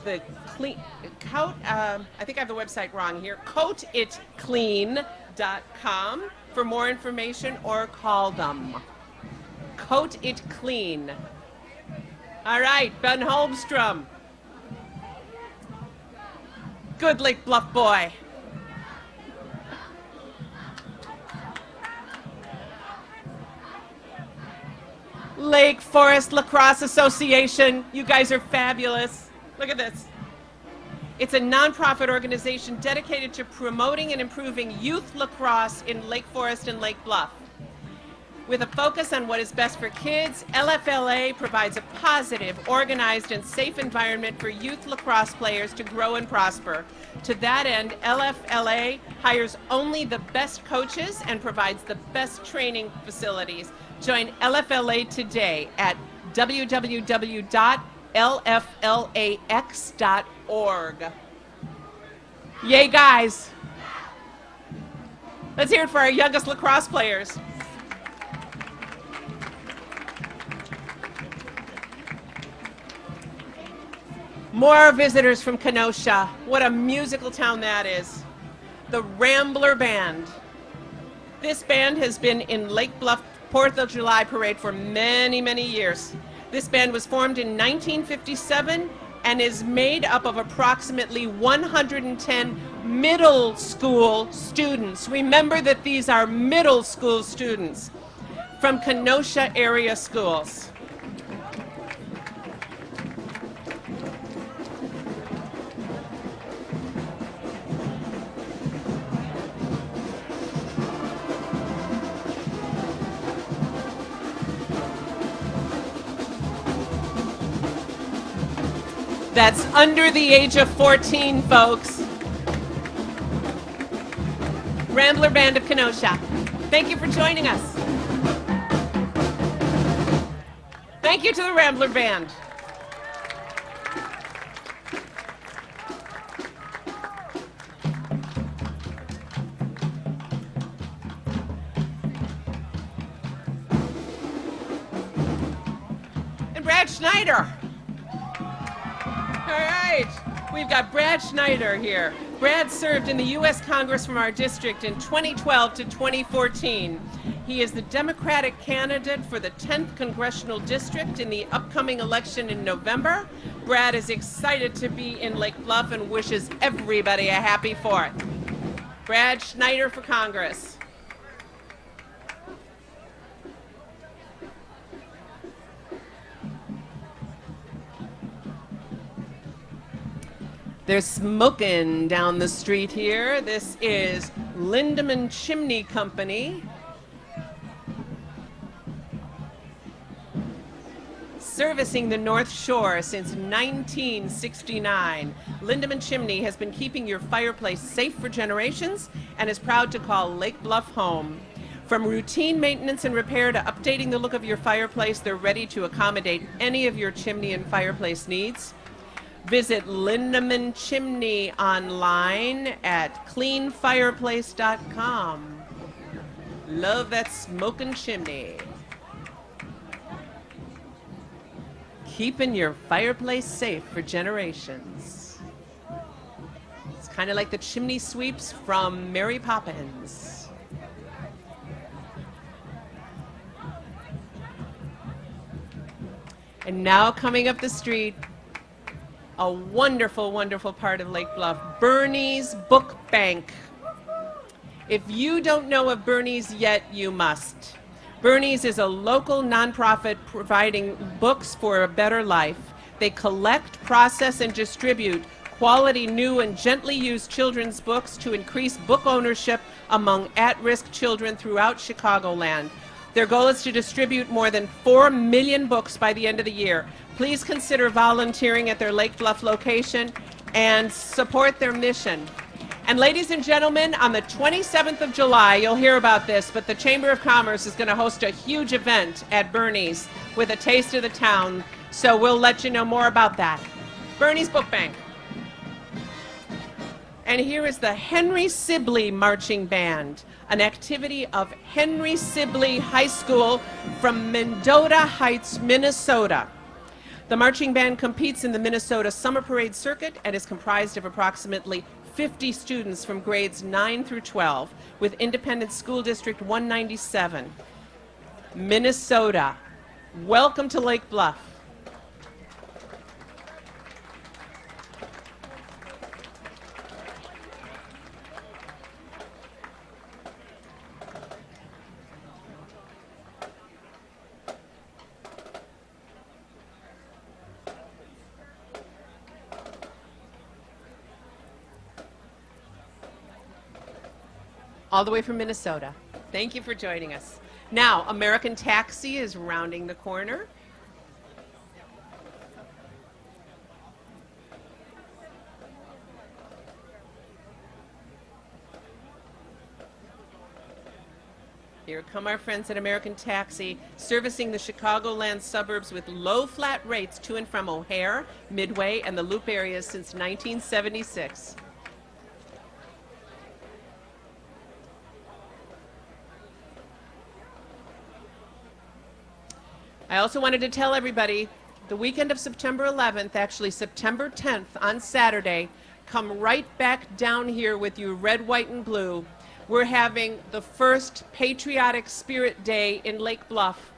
the I think I have the website wrong here, coatitclean.com for more information or call them. Coat It Clean. All right, Ben Holmstrom. Good Lake Bluff boy. Lake Forest Lacrosse Association, you guys are fabulous. Look at this. It's a nonprofit organization dedicated to promoting and improving youth lacrosse in Lake Forest and Lake Bluff. With a focus on what is best for kids, LFLA provides a positive, organized, and safe environment for youth lacrosse players to grow and prosper. To that end, LFLA hires only the best coaches and provides the best training facilities. Join LFLA today at www.lflax.org. Yay, guys. Let's hear it for our youngest lacrosse players. More visitors from Kenosha. What a musical town that is. The Rambler Band. This band has been in Lake Bluff 4th of July parade for many, many years. This band was formed in 1957 and is made up of approximately 110 middle school students. Remember that these are middle school students from Kenosha area schools. That's under the age of 14, folks. Rambler Band of Kenosha. Thank you for joining us. Thank you to the Rambler Band. And Brad Schneider. All right, we've got Brad Schneider here. Brad served in the U.S. Congress from our district in 2012 to 2014. He is the Democratic candidate for the 10th Congressional District in the upcoming election in November. Brad is excited to be in Lake Bluff and wishes everybody a happy 4th. Brad Schneider for Congress. They're smoking down the street here. This is Lindemann Chimney Company. Servicing the North Shore since 1969. Lindemann Chimney has been keeping your fireplace safe for generations and is proud to call Lake Bluff home. From routine maintenance and repair to updating the look of your fireplace, they're ready to accommodate any of your chimney and fireplace needs. Visit Lindemann Chimney online at cleanfireplace.com. Love that smoking chimney. Keeping your fireplace safe for generations. It's kind of like the chimney sweeps from Mary Poppins. And now coming up the street, a wonderful, wonderful part of Lake Bluff, Bernie's Book Bank. If you don't know of Bernie's yet, you must. Bernie's is a local nonprofit providing books for a better life. They collect, process, and distribute quality new and gently used children's books to increase book ownership among at-risk children throughout Chicagoland. Their goal is to distribute more than 4 million books by the end of the year. Please consider volunteering at their Lake Bluff location and support their mission. And ladies and gentlemen, on the 27th of July, you'll hear about this, but the Chamber of Commerce is going to host a huge event at Bernie's with a taste of the town, so we'll let you know more about that. Bernie's Book Bank. And here is the Henry Sibley Marching Band, an activity of Henry Sibley High School from Mendota Heights, Minnesota. The marching band competes in the Minnesota Summer Parade Circuit and is comprised of approximately 50 students from grades 9 through 12 with Independent School District 197. Minnesota, welcome to Lake Bluff. all the way from Minnesota. Thank you for joining us. Now, American Taxi is rounding the corner. Here come our friends at American Taxi, servicing the Chicagoland suburbs with low flat rates to and from O'Hare, Midway, and the Loop areas since 1976. I also wanted to tell everybody, the weekend of September 11th, actually September 10th on Saturday, come right back down here with you, red, white, and blue. We're having the first Patriotic Spirit Day in Lake Bluff.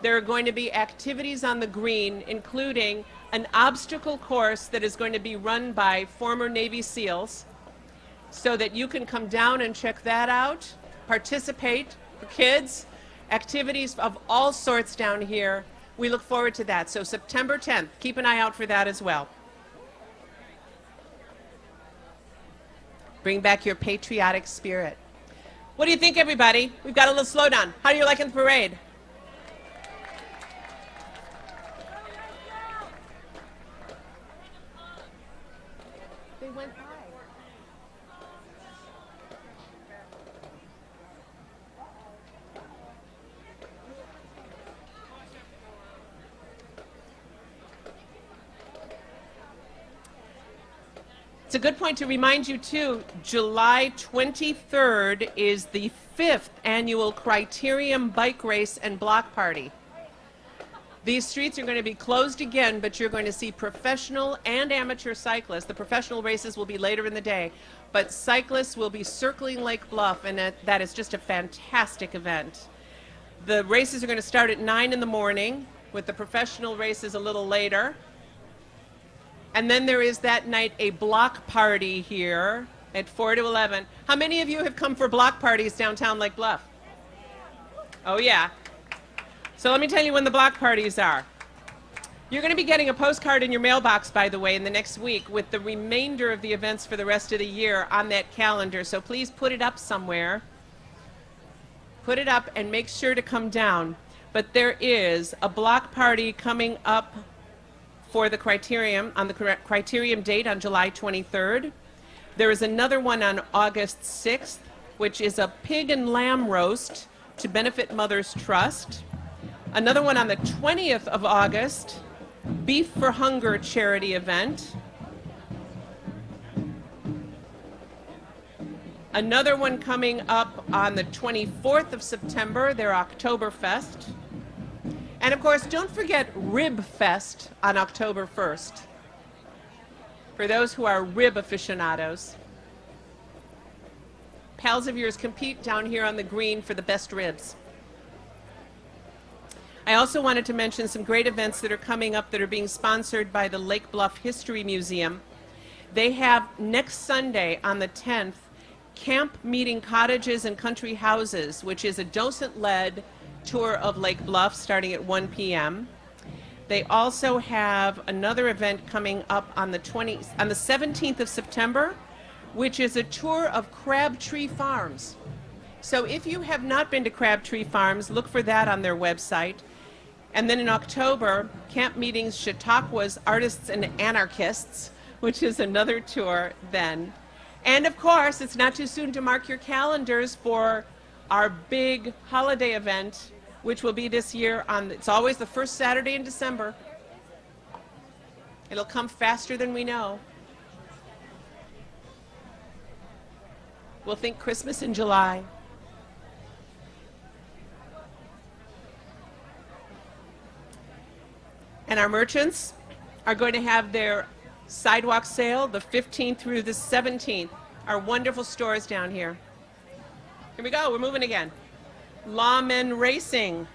There are going to be activities on the green, including an obstacle course that is going to be run by former Navy SEALs, so that you can come down and check that out, participate for kids, activities of all sorts down here. We look forward to that. So September 10th, keep an eye out for that as well. Bring back your patriotic spirit. What do you think, everybody? We've got a little slowdown. How do you like the parade? They went by. It's a good point to remind you, too, July 23rd is the 5th annual Criterium Bike Race and Block Party. These streets are going to be closed again, but you're going to see professional and amateur cyclists. The professional races will be later in the day, but cyclists will be circling Lake Bluff, and that is just a fantastic event. The races are going to start at 9 in the morning, with the professional races a little later. And then there is that night a block party here at 4 to 11. How many of you have come for block parties downtown Lake Bluff? Oh, yeah. So let me tell you when the block parties are. You're going to be getting a postcard in your mailbox, by the way, in the next week with the remainder of the events for the rest of the year on that calendar. So please put it up somewhere. Put it up and make sure to come down. But there is a block party coming up for the Criterium, on the Criterium date on July 23rd. There is another one on August 6th, which is a pig and lamb roast to benefit Mother's Trust. Another one on the 20th of August, Beef for Hunger charity event. Another one coming up on the 24th of September, their Oktoberfest. And of course, don't forget Rib Fest on October 1st. For those who are rib aficionados. Pals of yours compete down here on the green for the best ribs. I also wanted to mention some great events that are coming up that are being sponsored by the Lake Bluff History Museum. They have next Sunday on the 10th, Camp Meeting Cottages and Country Houses, which is a docent-led tour of Lake Bluff starting at 1 p.m. They also have another event coming up on the 17th of September, which is a tour of Crabtree Farms. So if you have not been to Crabtree Farms, look for that on their website. And then in October, Camp Meetings Chautauqua's Artists and Anarchists, which is another tour then. And of course, it's not too soon to mark your calendars for our big holiday event, which will be this year it's always the first Saturday in December. It'll come faster than we know. We'll think Christmas in July. And our merchants are going to have their sidewalk sale the 15th through the 17th. Our wonderful stores down here. Here we go, we're moving again. Lawmen Racing.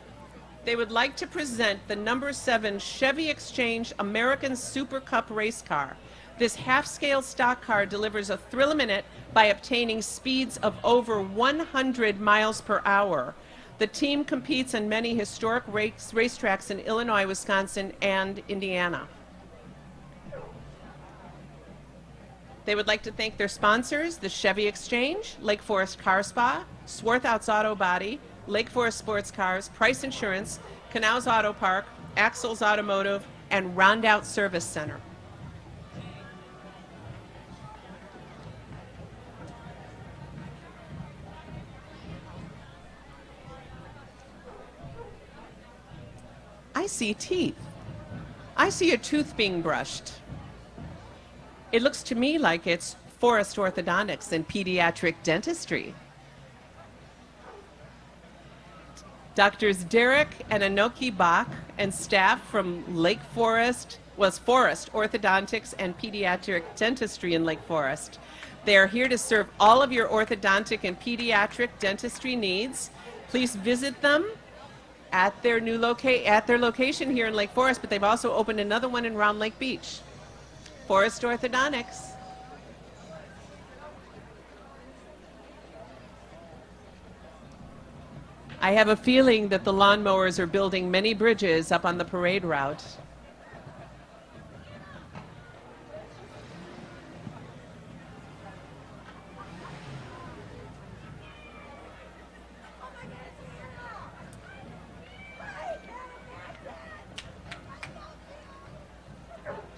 They would like to present the number 7 Chevy Exchange American Super Cup race car. This half-scale stock car delivers a thrill a minute by obtaining speeds of over 100 miles per hour. The team competes on many historic racetracks in Illinois, Wisconsin, and Indiana. They would like to thank their sponsors, the Chevy Exchange, Lake Forest Car Spa, Swarthout's Auto Body, Lake Forest Sports Cars, Price Insurance, Canals Auto Park, Axel's Automotive, and Rondout Service Center. I see teeth. I see a tooth being brushed. It looks to me like it's Forest Orthodontics and Pediatric Dentistry. Doctors Derek and Anoki Bach and staff from Lake Forest, Forest Orthodontics and Pediatric Dentistry in Lake Forest. They are here to serve all of your orthodontic and pediatric dentistry needs. Please visit them at their location here in Lake Forest, but they've also opened another one in Round Lake Beach. Forest Orthodontics. I have a feeling that the lawnmowers are building many bridges up on the parade route.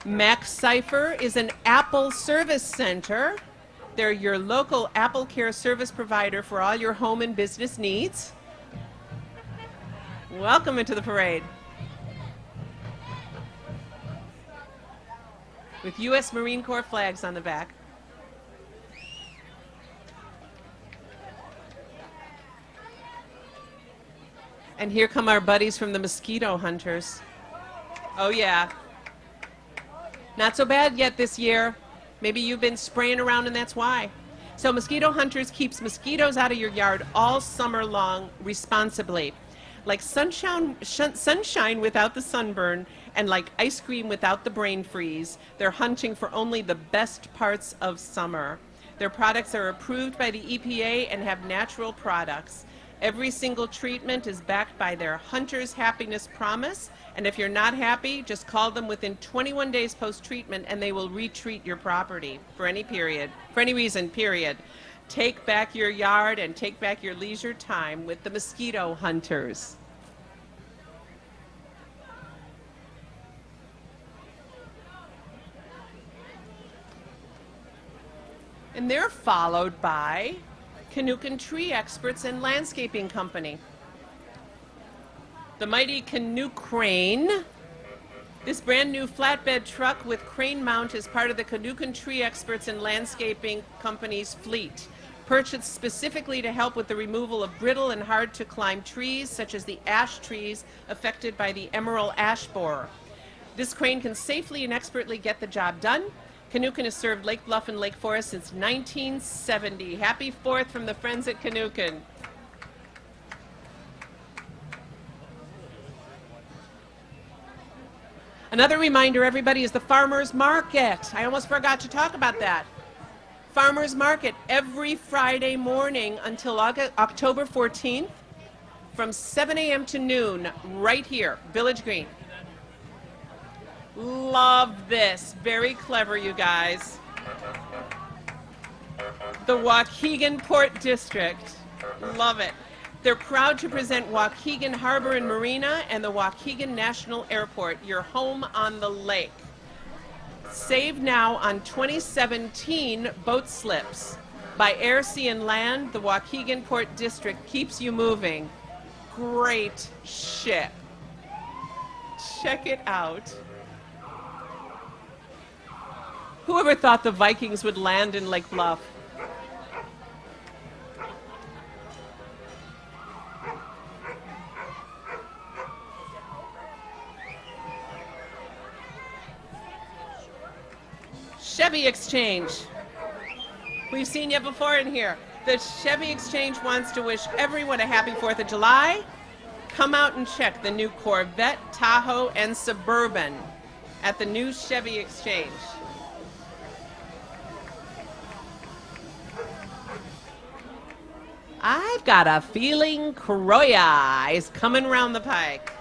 Max Cipher is an Apple service center. They're your local Apple Care service provider for all your home and business needs. Welcome into the parade. With U.S. Marine Corps flags on the back. And here come our buddies from the mosquito hunters. Oh yeah. Not so bad yet this year. Maybe you've been spraying around and that's why. So Mosquito Hunters keeps mosquitoes out of your yard all summer long responsibly. Like sunshine without the sunburn and like ice cream without the brain freeze, they're hunting for only the best parts of summer. Their products are approved by the EPA and have natural products. Every single treatment is backed by their Hunter's Happiness Promise, and if you're not happy, just call them within 21 days post-treatment and they will retreat your property for any reason, period. Take back your yard and take back your leisure time with the Mosquito Hunters. And they're followed by Canuck Tree Experts and Landscaping Company. The mighty Canuck Crane. This brand new flatbed truck with crane mount is part of the Canuck Tree Experts and Landscaping Company's fleet. Purchased specifically to help with the removal of brittle and hard to climb trees, such as the ash trees affected by the emerald ash borer. This crane can safely and expertly get the job done. Canuck has served Lake Bluff and Lake Forest since 1970. Happy 4th from the friends at Canuck. Another reminder, everybody, is the Farmers Market. I almost forgot to talk about that. Farmers Market every Friday morning until October 14th from 7 a.m. to noon right here, Village Green. Love this. Very clever, you guys. The Waukegan Port District. Love it. They're proud to present Waukegan Harbor and Marina and the Waukegan National Airport, your home on the lake. Save now on 2017 boat slips. By air, sea, and land, the Waukegan Port District keeps you moving. Great ship. Check it out. Whoever thought the Vikings would land in Lake Bluff? Chevy Exchange. We've seen you before in here. The Chevy Exchange wants to wish everyone a happy 4th of July. Come out and check the new Corvette, Tahoe, and Suburban at the new Chevy Exchange. I've got a feeling Croya is coming round the pike.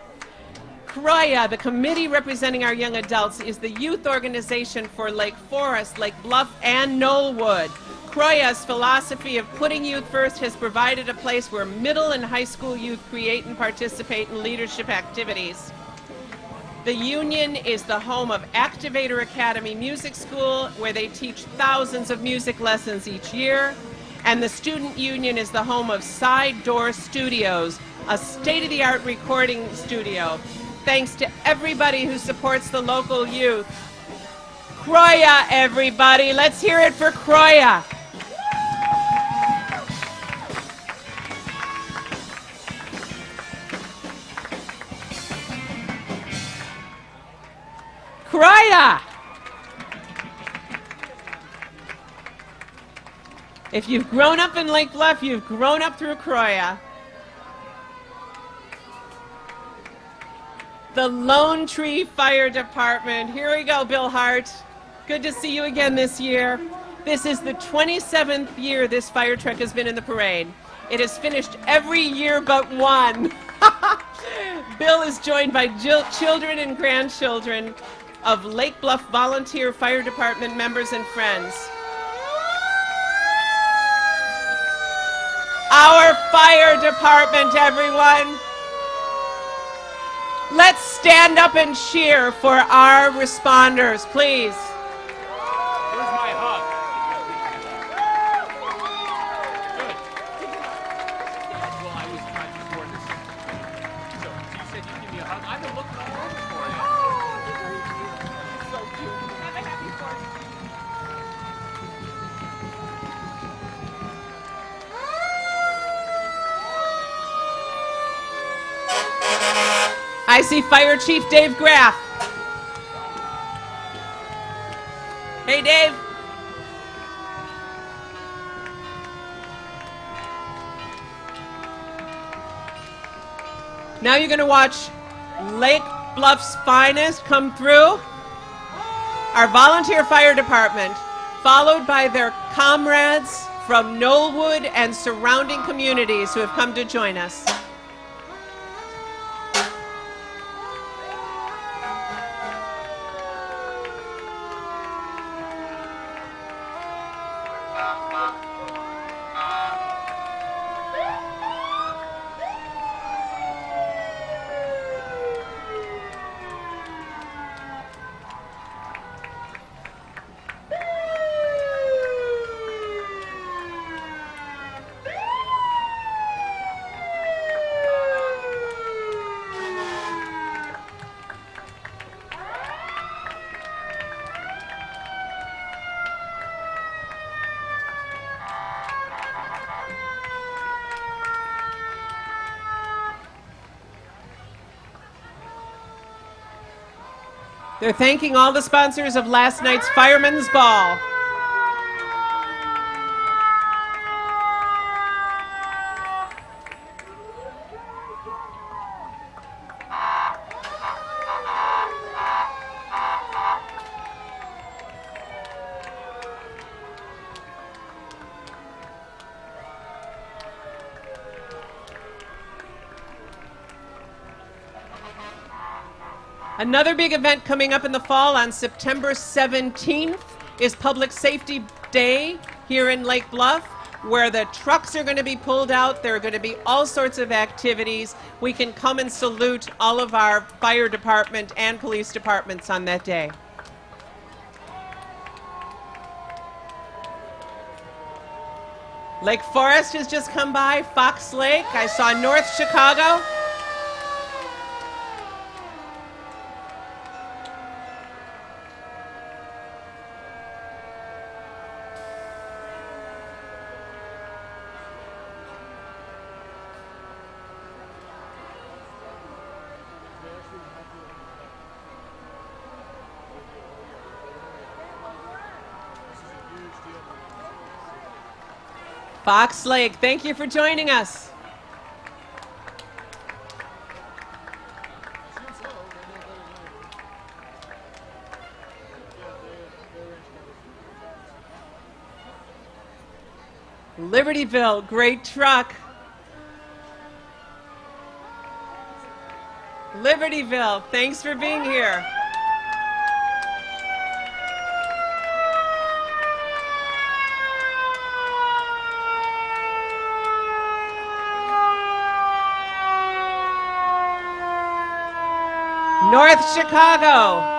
CROIA, the committee representing our young adults, is the youth organization for Lake Forest, Lake Bluff, and Knollwood. CROIA's philosophy of putting youth first has provided a place where middle and high school youth create and participate in leadership activities. The union is the home of Activator Academy Music School, where they teach thousands of music lessons each year. And the student union is the home of Side Door Studios, a state-of-the-art recording studio. Thanks to everybody who supports the local youth. CROIA, everybody. Let's hear it for CROIA. CROIA! If you've grown up in Lake Bluff, you've grown up through CROIA. The Lone Tree Fire Department. Here we go, Bill Hart. Good to see you again this year. This is the 27th year this fire truck has been in the parade. It has finished every year but one. Bill is joined by children and grandchildren of Lake Bluff Volunteer Fire Department members and friends. Our fire department, everyone. Let's stand up and cheer for our responders, please. Where's my hug? Good. Well, I was trying to record this. So you said you'd give me a hug. I've been looking all over for you. So cute. Have a happy 4th. I see Fire Chief Dave Graff. Hey, Dave. Now you're going to watch Lake Bluff's finest come through. Our volunteer fire department, followed by their comrades from Knollwood and surrounding communities who have come to join us. They're thanking all the sponsors of last night's Fireman's Ball. Another big event coming up in the fall on September 17th is Public Safety Day here in Lake Bluff, where the trucks are going to be pulled out. There are going to be all sorts of activities. We can come and salute all of our fire department and police departments on that day. Lake Forest has just come by, Fox Lake. I saw North Chicago. Fox Lake, thank you for joining us. Libertyville, great truck. Libertyville, thanks for being here. North Chicago.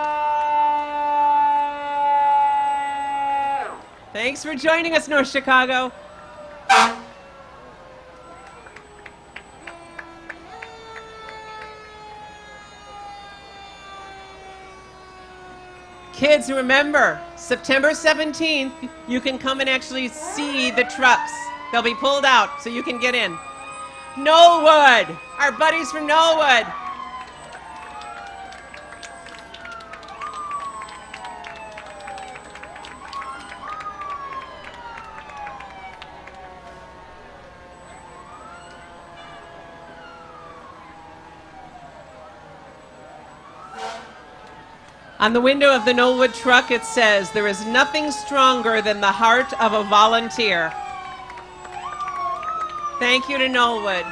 Thanks for joining us, North Chicago. Kids, remember, September 17th, you can come and actually see the trucks. They'll be pulled out so you can get in. Knollwood, our buddies from Knollwood. On the window of the Knollwood truck, it says, "There is nothing stronger than the heart of a volunteer." Thank you to Knollwood.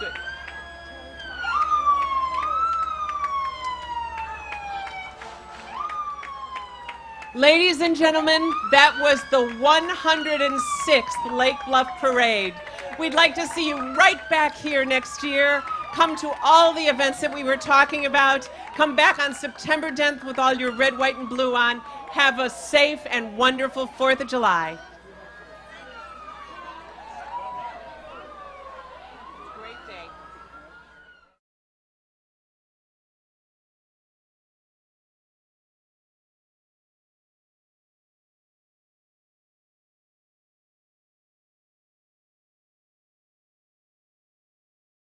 Good. Ladies and gentlemen, that was the 106th Lake Bluff Parade. We'd like to see you right back here next year. Come to all the events that we were talking about. Come back on September 10th with all your red, white, and blue on. Have a safe and wonderful 4th of July.